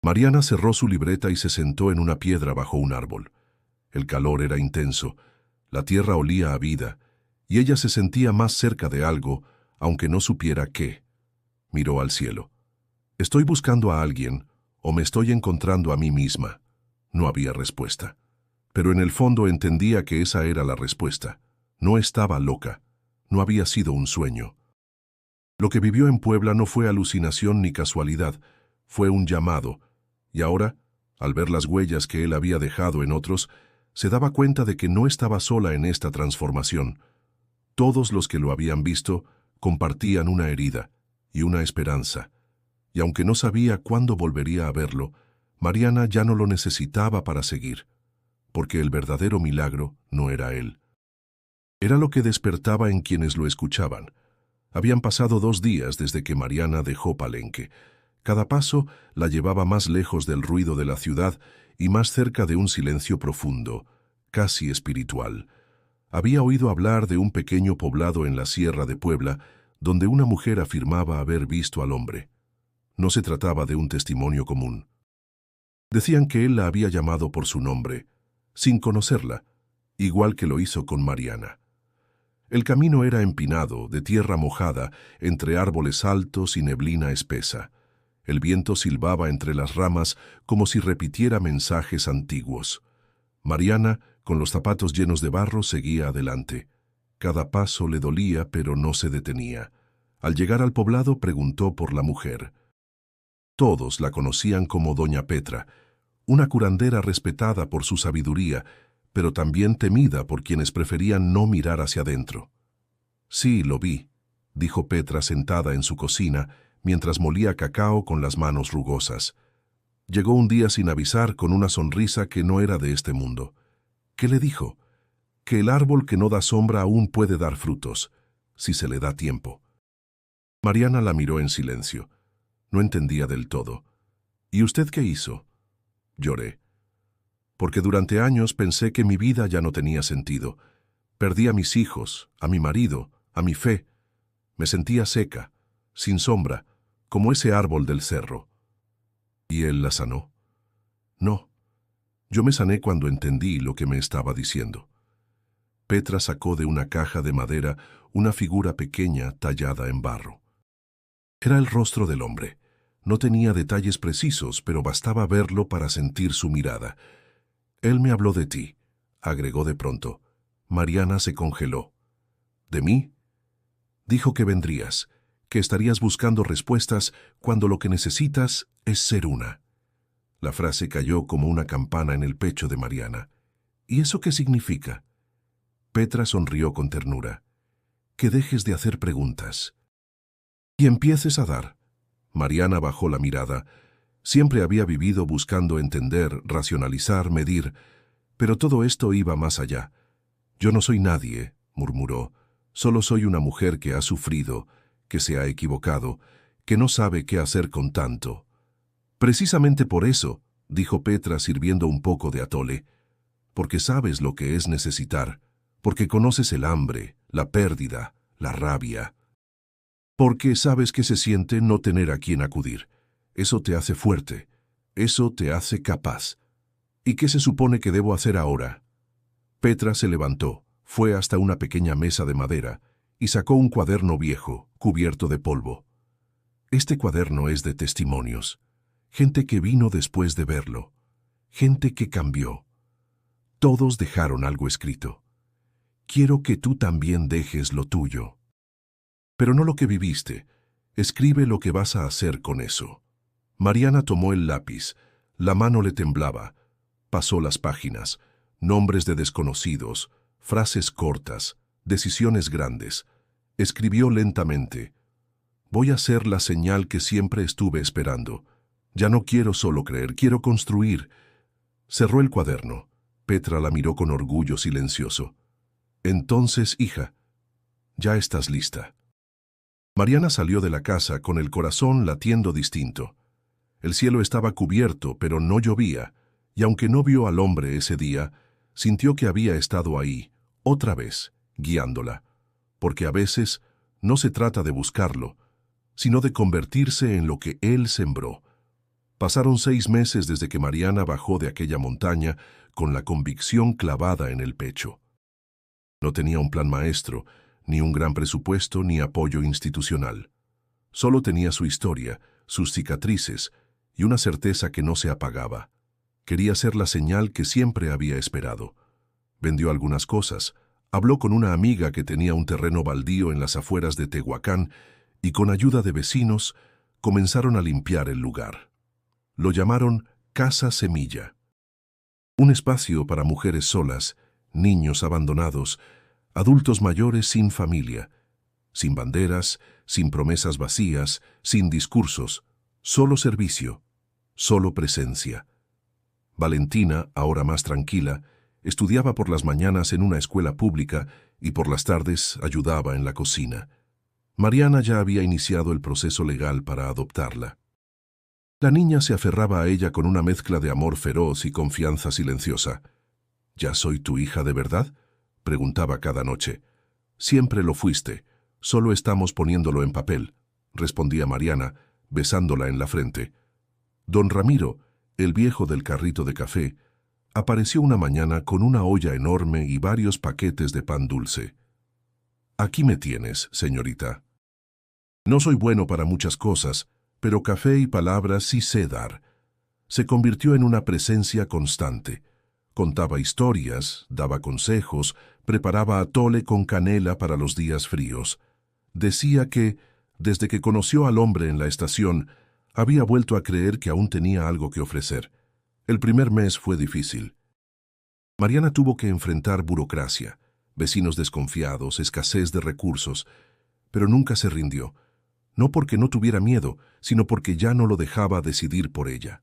Mariana cerró su libreta y se sentó en una piedra bajo un árbol. El calor era intenso, la tierra olía a vida, y ella se sentía más cerca de algo, aunque no supiera qué. Miró al cielo. ¿Estoy buscando a alguien o me estoy encontrando a mí misma? No había respuesta. Pero en el fondo entendía que esa era la respuesta. No estaba loca. No había sido un sueño. Lo que vivió en Puebla no fue alucinación ni casualidad, fue un llamado, y ahora, al ver las huellas que él había dejado en otros, se daba cuenta de que no estaba sola en esta transformación. Todos los que lo habían visto compartían una herida y una esperanza, y aunque no sabía cuándo volvería a verlo, Mariana ya no lo necesitaba para seguir, porque el verdadero milagro no era él. Era lo que despertaba en quienes lo escuchaban. Habían pasado 2 días desde que Mariana dejó Palenque. Cada paso la llevaba más lejos del ruido de la ciudad y más cerca de un silencio profundo, casi espiritual. Había oído hablar de un pequeño poblado en la Sierra de Puebla, donde una mujer afirmaba haber visto al hombre. No se trataba de un testimonio común. Decían que él la había llamado por su nombre, sin conocerla, igual que lo hizo con Mariana. El camino era empinado, de tierra mojada, entre árboles altos y neblina espesa. El viento silbaba entre las ramas como si repitiera mensajes antiguos. Mariana, con los zapatos llenos de barro, seguía adelante. Cada paso le dolía, pero no se detenía. Al llegar al poblado, preguntó por la mujer. Todos la conocían como Doña Petra, una curandera respetada por su sabiduría, pero también temida por quienes preferían no mirar hacia adentro. Sí, lo vi, dijo Petra sentada en su cocina, mientras molía cacao con las manos rugosas. Llegó un día sin avisar con una sonrisa que no era de este mundo. ¿Qué le dijo? Que el árbol que no da sombra aún puede dar frutos, si se le da tiempo. Mariana la miró en silencio. No entendía del todo. ¿Y usted qué hizo? Lloré. Porque durante años pensé que mi vida ya no tenía sentido. Perdí a mis hijos, a mi marido, a mi fe. Me sentía seca, sin sombra, como ese árbol del cerro. ¿Y él la sanó? No. Yo me sané cuando entendí lo que me estaba diciendo. Petra sacó de una caja de madera una figura pequeña tallada en barro. Era el rostro del hombre. No tenía detalles precisos, pero bastaba verlo para sentir su mirada. Él me habló de ti, agregó de pronto. Mariana se congeló. ¿De mí? Dijo que vendrías, que estarías buscando respuestas cuando lo que necesitas es ser una. La frase cayó como una campana en el pecho de Mariana. ¿Y eso qué significa? Petra sonrió con ternura. Que dejes de hacer preguntas. Y empieces a dar. Mariana bajó la mirada. Siempre había vivido buscando entender, racionalizar, medir, pero todo esto iba más allá. Yo no soy nadie, murmuró. Solo soy una mujer que ha sufrido, que se ha equivocado, que no sabe qué hacer con tanto. Precisamente por eso, dijo Petra sirviendo un poco de atole, porque sabes lo que es necesitar, porque conoces el hambre, la pérdida, la rabia. Porque sabes que se siente no tener a quien acudir. Eso te hace fuerte, eso te hace capaz. ¿Y qué se supone que debo hacer ahora? Petra se levantó, fue hasta una pequeña mesa de madera y sacó un cuaderno viejo, cubierto de polvo. Este cuaderno es de testimonios, gente que vino después de verlo, gente que cambió. Todos dejaron algo escrito. Quiero que tú también dejes lo tuyo. Pero no lo que viviste, escribe lo que vas a hacer con eso. Mariana tomó el lápiz, la mano le temblaba, pasó las páginas, nombres de desconocidos, frases cortas, decisiones grandes. Escribió lentamente. Voy a hacer la señal que siempre estuve esperando. Ya no quiero solo creer, quiero construir. Cerró el cuaderno. Petra la miró con orgullo silencioso. Entonces, hija, Ya estás lista. Mariana salió de la casa con el corazón latiendo distinto. El cielo estaba cubierto, pero no llovía, y aunque no vio al hombre ese día, sintió que había estado ahí, otra vez, guiándola, porque a veces no se trata de buscarlo, sino de convertirse en lo que él sembró. Pasaron 6 meses desde que Mariana bajó de aquella montaña con la convicción clavada en el pecho. No tenía un plan maestro, ni un gran presupuesto, ni apoyo institucional. Solo tenía su historia, sus cicatrices y una certeza que no se apagaba. Quería ser la señal que siempre había esperado. Vendió algunas cosas, habló con una amiga que tenía un terreno baldío en las afueras de Tehuacán y con ayuda de vecinos comenzaron a limpiar el lugar. Lo llamaron Casa Semilla. Un espacio para mujeres solas, niños abandonados, adultos mayores sin familia, sin banderas, sin promesas vacías, sin discursos, solo servicio, solo presencia. Valentina, ahora más tranquila, estudiaba por las mañanas en una escuela pública y por las tardes ayudaba en la cocina. Mariana ya había iniciado el proceso legal para adoptarla. La niña se aferraba a ella con una mezcla de amor feroz y confianza silenciosa. ¿Ya soy tu hija de verdad?, preguntaba cada noche. Siempre lo fuiste, solo estamos poniéndolo en papel, respondía Mariana, besándola en la frente. Don Ramiro, el viejo del carrito de café, apareció una mañana con una olla enorme y varios paquetes de pan dulce. Aquí me tienes, señorita. No soy bueno para muchas cosas, pero café y palabras sí sé dar. Se convirtió en una presencia constante. Contaba historias, daba consejos, preparaba atole con canela para los días fríos. Decía que, desde que conoció al hombre en la estación, había vuelto a creer que aún tenía algo que ofrecer. El primer mes fue difícil. Mariana tuvo que enfrentar burocracia, vecinos desconfiados, escasez de recursos, pero nunca se rindió. No porque no tuviera miedo, sino porque ya no lo dejaba decidir por ella.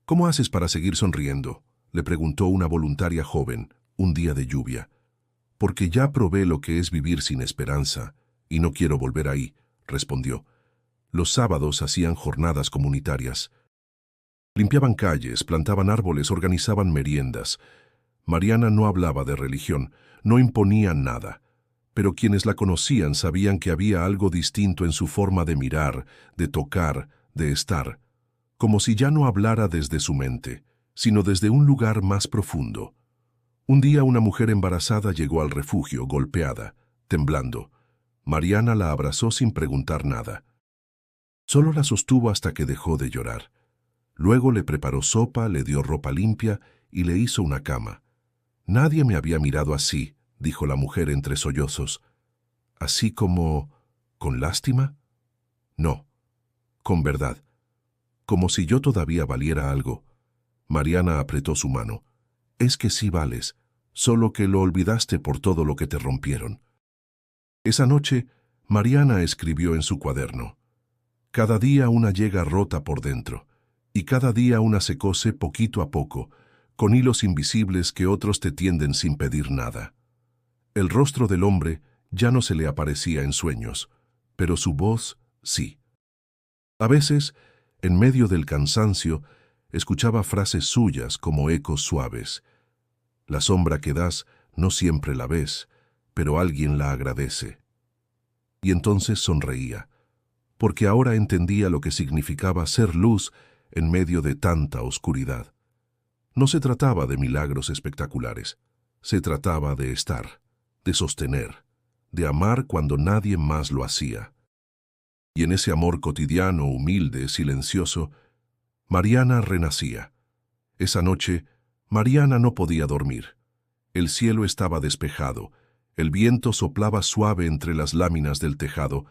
¿Cómo haces para seguir sonriendo?, le preguntó una voluntaria joven, un día de lluvia. Porque ya probé lo que es vivir sin esperanza, y no quiero volver ahí, respondió. Los sábados hacían jornadas comunitarias. Limpiaban calles, plantaban árboles, organizaban meriendas. Mariana no hablaba de religión, no imponía nada. Pero quienes la conocían sabían que había algo distinto en su forma de mirar, de tocar, de estar, como si ya no hablara desde su mente, sino desde un lugar más profundo. Un día una mujer embarazada llegó al refugio, golpeada, temblando. Mariana la abrazó sin preguntar nada. Solo la sostuvo hasta que dejó de llorar. Luego le preparó sopa, le dio ropa limpia y le hizo una cama. Nadie me había mirado así, dijo la mujer entre sollozos. ¿Así como... con lástima? No, con verdad. Como si yo todavía valiera algo. Mariana apretó su mano. Es que sí vales, solo que lo olvidaste por todo lo que te rompieron. Esa noche, Mariana escribió en su cuaderno. Cada día una llega rota por dentro, y cada día una se cose poquito a poco, con hilos invisibles que otros te tienden sin pedir nada. El rostro del hombre ya no se le aparecía en sueños, pero su voz sí. A veces, en medio del cansancio, escuchaba frases suyas como ecos suaves. La sombra que das no siempre la ves, pero alguien la agradece. Y entonces sonreía, porque ahora entendía lo que significaba ser luz en medio de tanta oscuridad. No se trataba de milagros espectaculares, se trataba de estar, de sostener, de amar cuando nadie más lo hacía. Y en ese amor cotidiano, humilde, silencioso, Mariana renacía. Esa noche, Mariana no podía dormir. El cielo estaba despejado, el viento soplaba suave entre las láminas del tejado,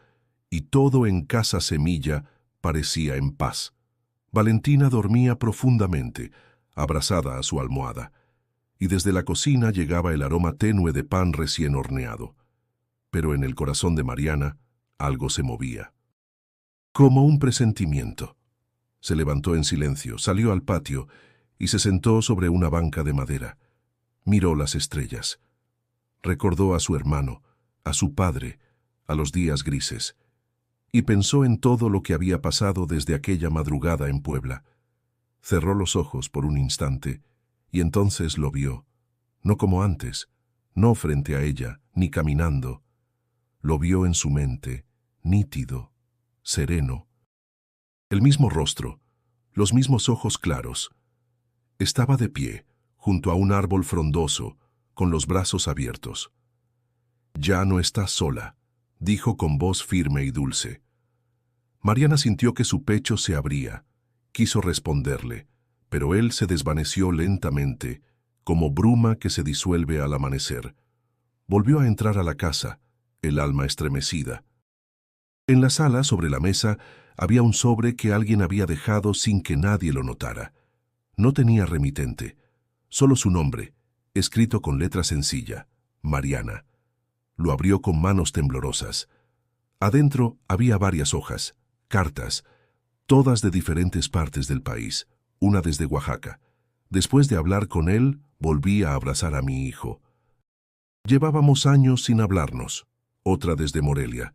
y todo en Casa Semilla parecía en paz. Valentina dormía profundamente, abrazada a su almohada, y desde la cocina llegaba el aroma tenue de pan recién horneado. Pero en el corazón de Mariana algo se movía. Como un presentimiento. Se levantó en silencio, salió al patio y se sentó sobre una banca de madera. Miró las estrellas. Recordó a su hermano, a su padre, a los días grises, y pensó en todo lo que había pasado desde aquella madrugada en Puebla. Cerró los ojos por un instante, y entonces lo vio, no como antes, no frente a ella, ni caminando. Lo vio en su mente, nítido, sereno. El mismo rostro, los mismos ojos claros. Estaba de pie, junto a un árbol frondoso, con los brazos abiertos. «Ya no estás sola», dijo con voz firme y dulce. Mariana sintió que su pecho se abría. Quiso responderle, pero él se desvaneció lentamente, como bruma que se disuelve al amanecer. Volvió a entrar a la casa, el alma estremecida. En la sala, sobre la mesa, había un sobre que alguien había dejado sin que nadie lo notara. No tenía remitente, solo su nombre, escrito con letra sencilla, Mariana. Lo abrió con manos temblorosas. Adentro había varias hojas, cartas, todas de diferentes partes del país, una desde Oaxaca. Después de hablar con él, volví a abrazar a mi hijo. Llevábamos años sin hablarnos. Otra desde Morelia.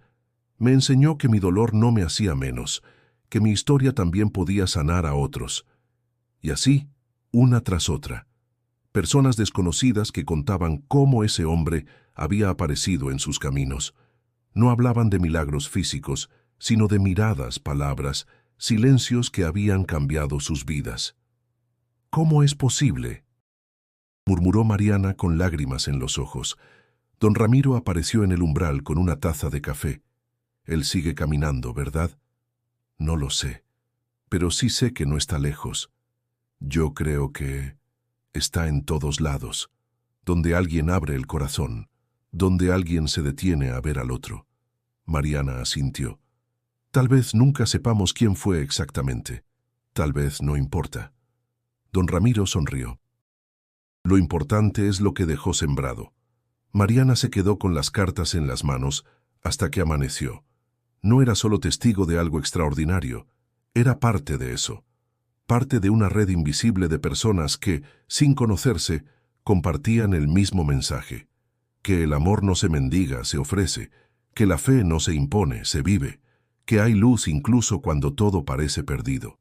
Me enseñó que mi dolor no me hacía menos, que mi historia también podía sanar a otros. Y así, una tras otra. Personas desconocidas que contaban cómo ese hombre había aparecido en sus caminos. No hablaban de milagros físicos, sino de miradas, palabras, silencios que habían cambiado sus vidas. «¿Cómo es posible?», murmuró Mariana con lágrimas en los ojos. Don Ramiro apareció en el umbral con una taza de café. «Él sigue caminando, ¿verdad?». «No lo sé, pero sí sé que no está lejos. Yo creo que está en todos lados, donde alguien abre el corazón, donde alguien se detiene a ver al otro». Mariana asintió. «Tal vez nunca sepamos quién fue exactamente. Tal vez no importa». Don Ramiro sonrió. «Lo importante es lo que dejó sembrado». Mariana se quedó con las cartas en las manos hasta que amaneció. No era solo testigo de algo extraordinario, era parte de eso. Parte de una red invisible de personas que, sin conocerse, compartían el mismo mensaje. Que el amor no se mendiga, se ofrece. Que la fe no se impone, se vive. Que hay luz incluso cuando todo parece perdido.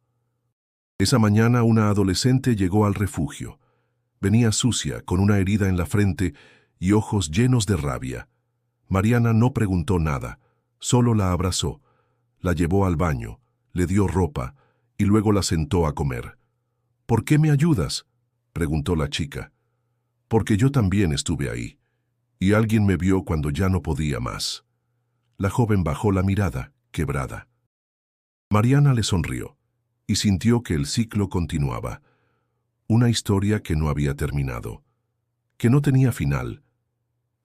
Esa mañana una adolescente llegó al refugio. Venía sucia, con una herida en la frente y ojos llenos de rabia. Mariana no preguntó nada, solo la abrazó, la llevó al baño, le dio ropa y luego la sentó a comer. «¿Por qué me ayudas?», preguntó la chica. «Porque yo también estuve ahí, y alguien me vio cuando ya no podía más». La joven bajó la mirada, quebrada. Mariana le sonrió y sintió que el ciclo continuaba. Una historia que no había terminado, que no tenía final.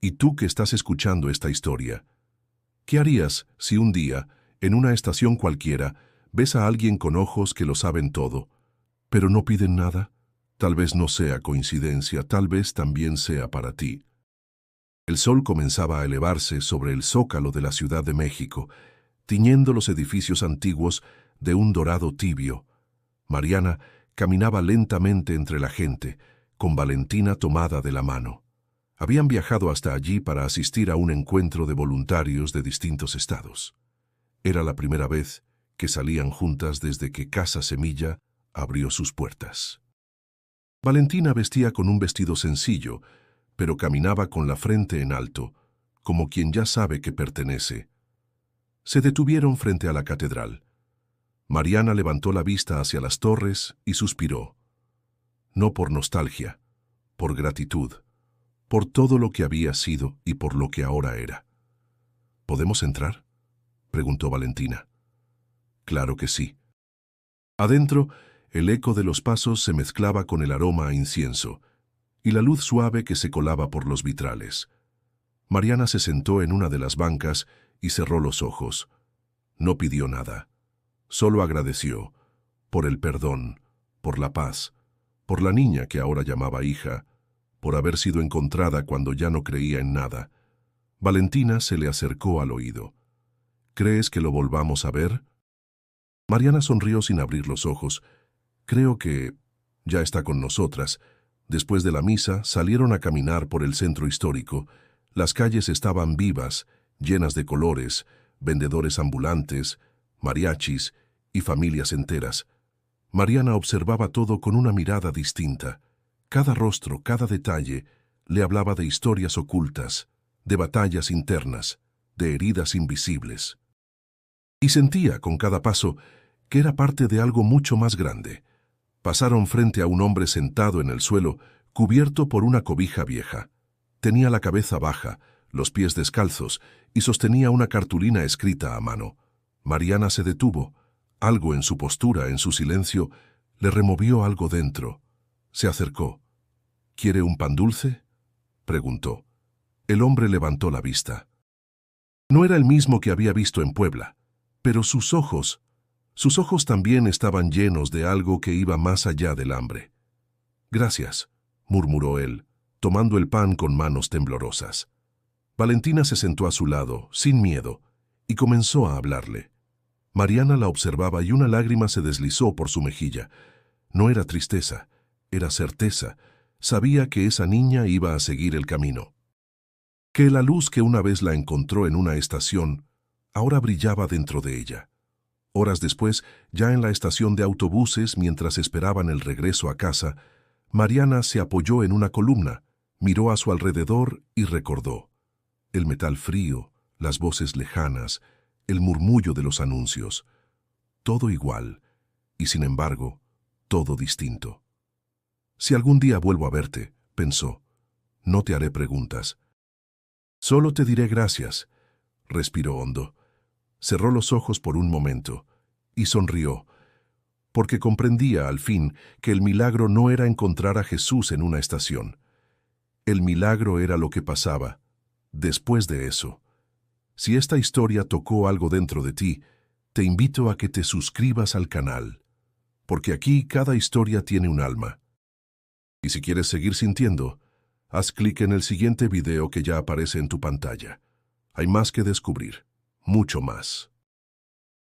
Y tú que estás escuchando esta historia, ¿qué harías si un día, en una estación cualquiera, ves a alguien con ojos que lo saben todo, pero no piden nada? Tal vez no sea coincidencia, tal vez también sea para ti. El sol comenzaba a elevarse sobre el zócalo de la Ciudad de México, tiñendo los edificios antiguos de un dorado tibio. Mariana caminaba lentamente entre la gente, con Valentina tomada de la mano. Habían viajado hasta allí para asistir a un encuentro de voluntarios de distintos estados. Era la primera vez que salían juntas desde que Casa Semilla abrió sus puertas. Valentina vestía con un vestido sencillo, pero caminaba con la frente en alto, como quien ya sabe que pertenece. Se detuvieron frente a la catedral. Mariana levantó la vista hacia las torres y suspiró. No por nostalgia, por gratitud, por todo lo que había sido y por lo que ahora era. «¿Podemos entrar?», preguntó Valentina. «Claro que sí». Adentro, el eco de los pasos se mezclaba con el aroma a incienso y la luz suave que se colaba por los vitrales. Mariana se sentó en una de las bancas y cerró los ojos. No pidió nada. Solo agradeció por el perdón, por la paz, por la niña que ahora llamaba hija, por haber sido encontrada cuando ya no creía en nada. Valentina se le acercó al oído. «¿Crees que lo volvamos a ver?». Mariana sonrió sin abrir los ojos. «Creo que ya está con nosotras». Después de la misa salieron a caminar por el centro histórico. Las calles estaban vivas, llenas de colores, vendedores ambulantes, mariachis y familias enteras. Mariana observaba todo con una mirada distinta. Cada rostro, cada detalle, le hablaba de historias ocultas, de batallas internas, de heridas invisibles. Y sentía, con cada paso, que era parte de algo mucho más grande. Pasaron frente a un hombre sentado en el suelo, cubierto por una cobija vieja. Tenía la cabeza baja, los pies descalzos, y sostenía una cartulina escrita a mano. Mariana se detuvo. Algo en su postura, en su silencio, le removió algo dentro. Se acercó. «¿Quiere un pan dulce?», preguntó. El hombre levantó la vista. No era el mismo que había visto en Puebla, pero sus ojos también estaban llenos de algo que iba más allá del hambre. «Gracias», murmuró él, tomando el pan con manos temblorosas. Valentina se sentó a su lado, sin miedo, y comenzó a hablarle. Mariana la observaba y una lágrima se deslizó por su mejilla. No era tristeza, era certeza. Sabía que esa niña iba a seguir el camino. Que la luz que una vez la encontró en una estación, ahora brillaba dentro de ella. Horas después, ya en la estación de autobuses, mientras esperaban el regreso a casa, Mariana se apoyó en una columna, miró a su alrededor y recordó. El metal frío, las voces lejanas, el murmullo de los anuncios. Todo igual, y sin embargo, todo distinto. Si algún día vuelvo a verte, pensó, no te haré preguntas. Solo te diré gracias. Respiró hondo. Cerró los ojos por un momento y sonrió, porque comprendía al fin que el milagro no era encontrar a Jesús en una estación. El milagro era lo que pasaba después de eso. Si esta historia tocó algo dentro de ti, te invito a que te suscribas al canal, porque aquí cada historia tiene un alma. Y si quieres seguir sintiendo, haz clic en el siguiente video que ya aparece en tu pantalla. Hay más que descubrir, mucho más.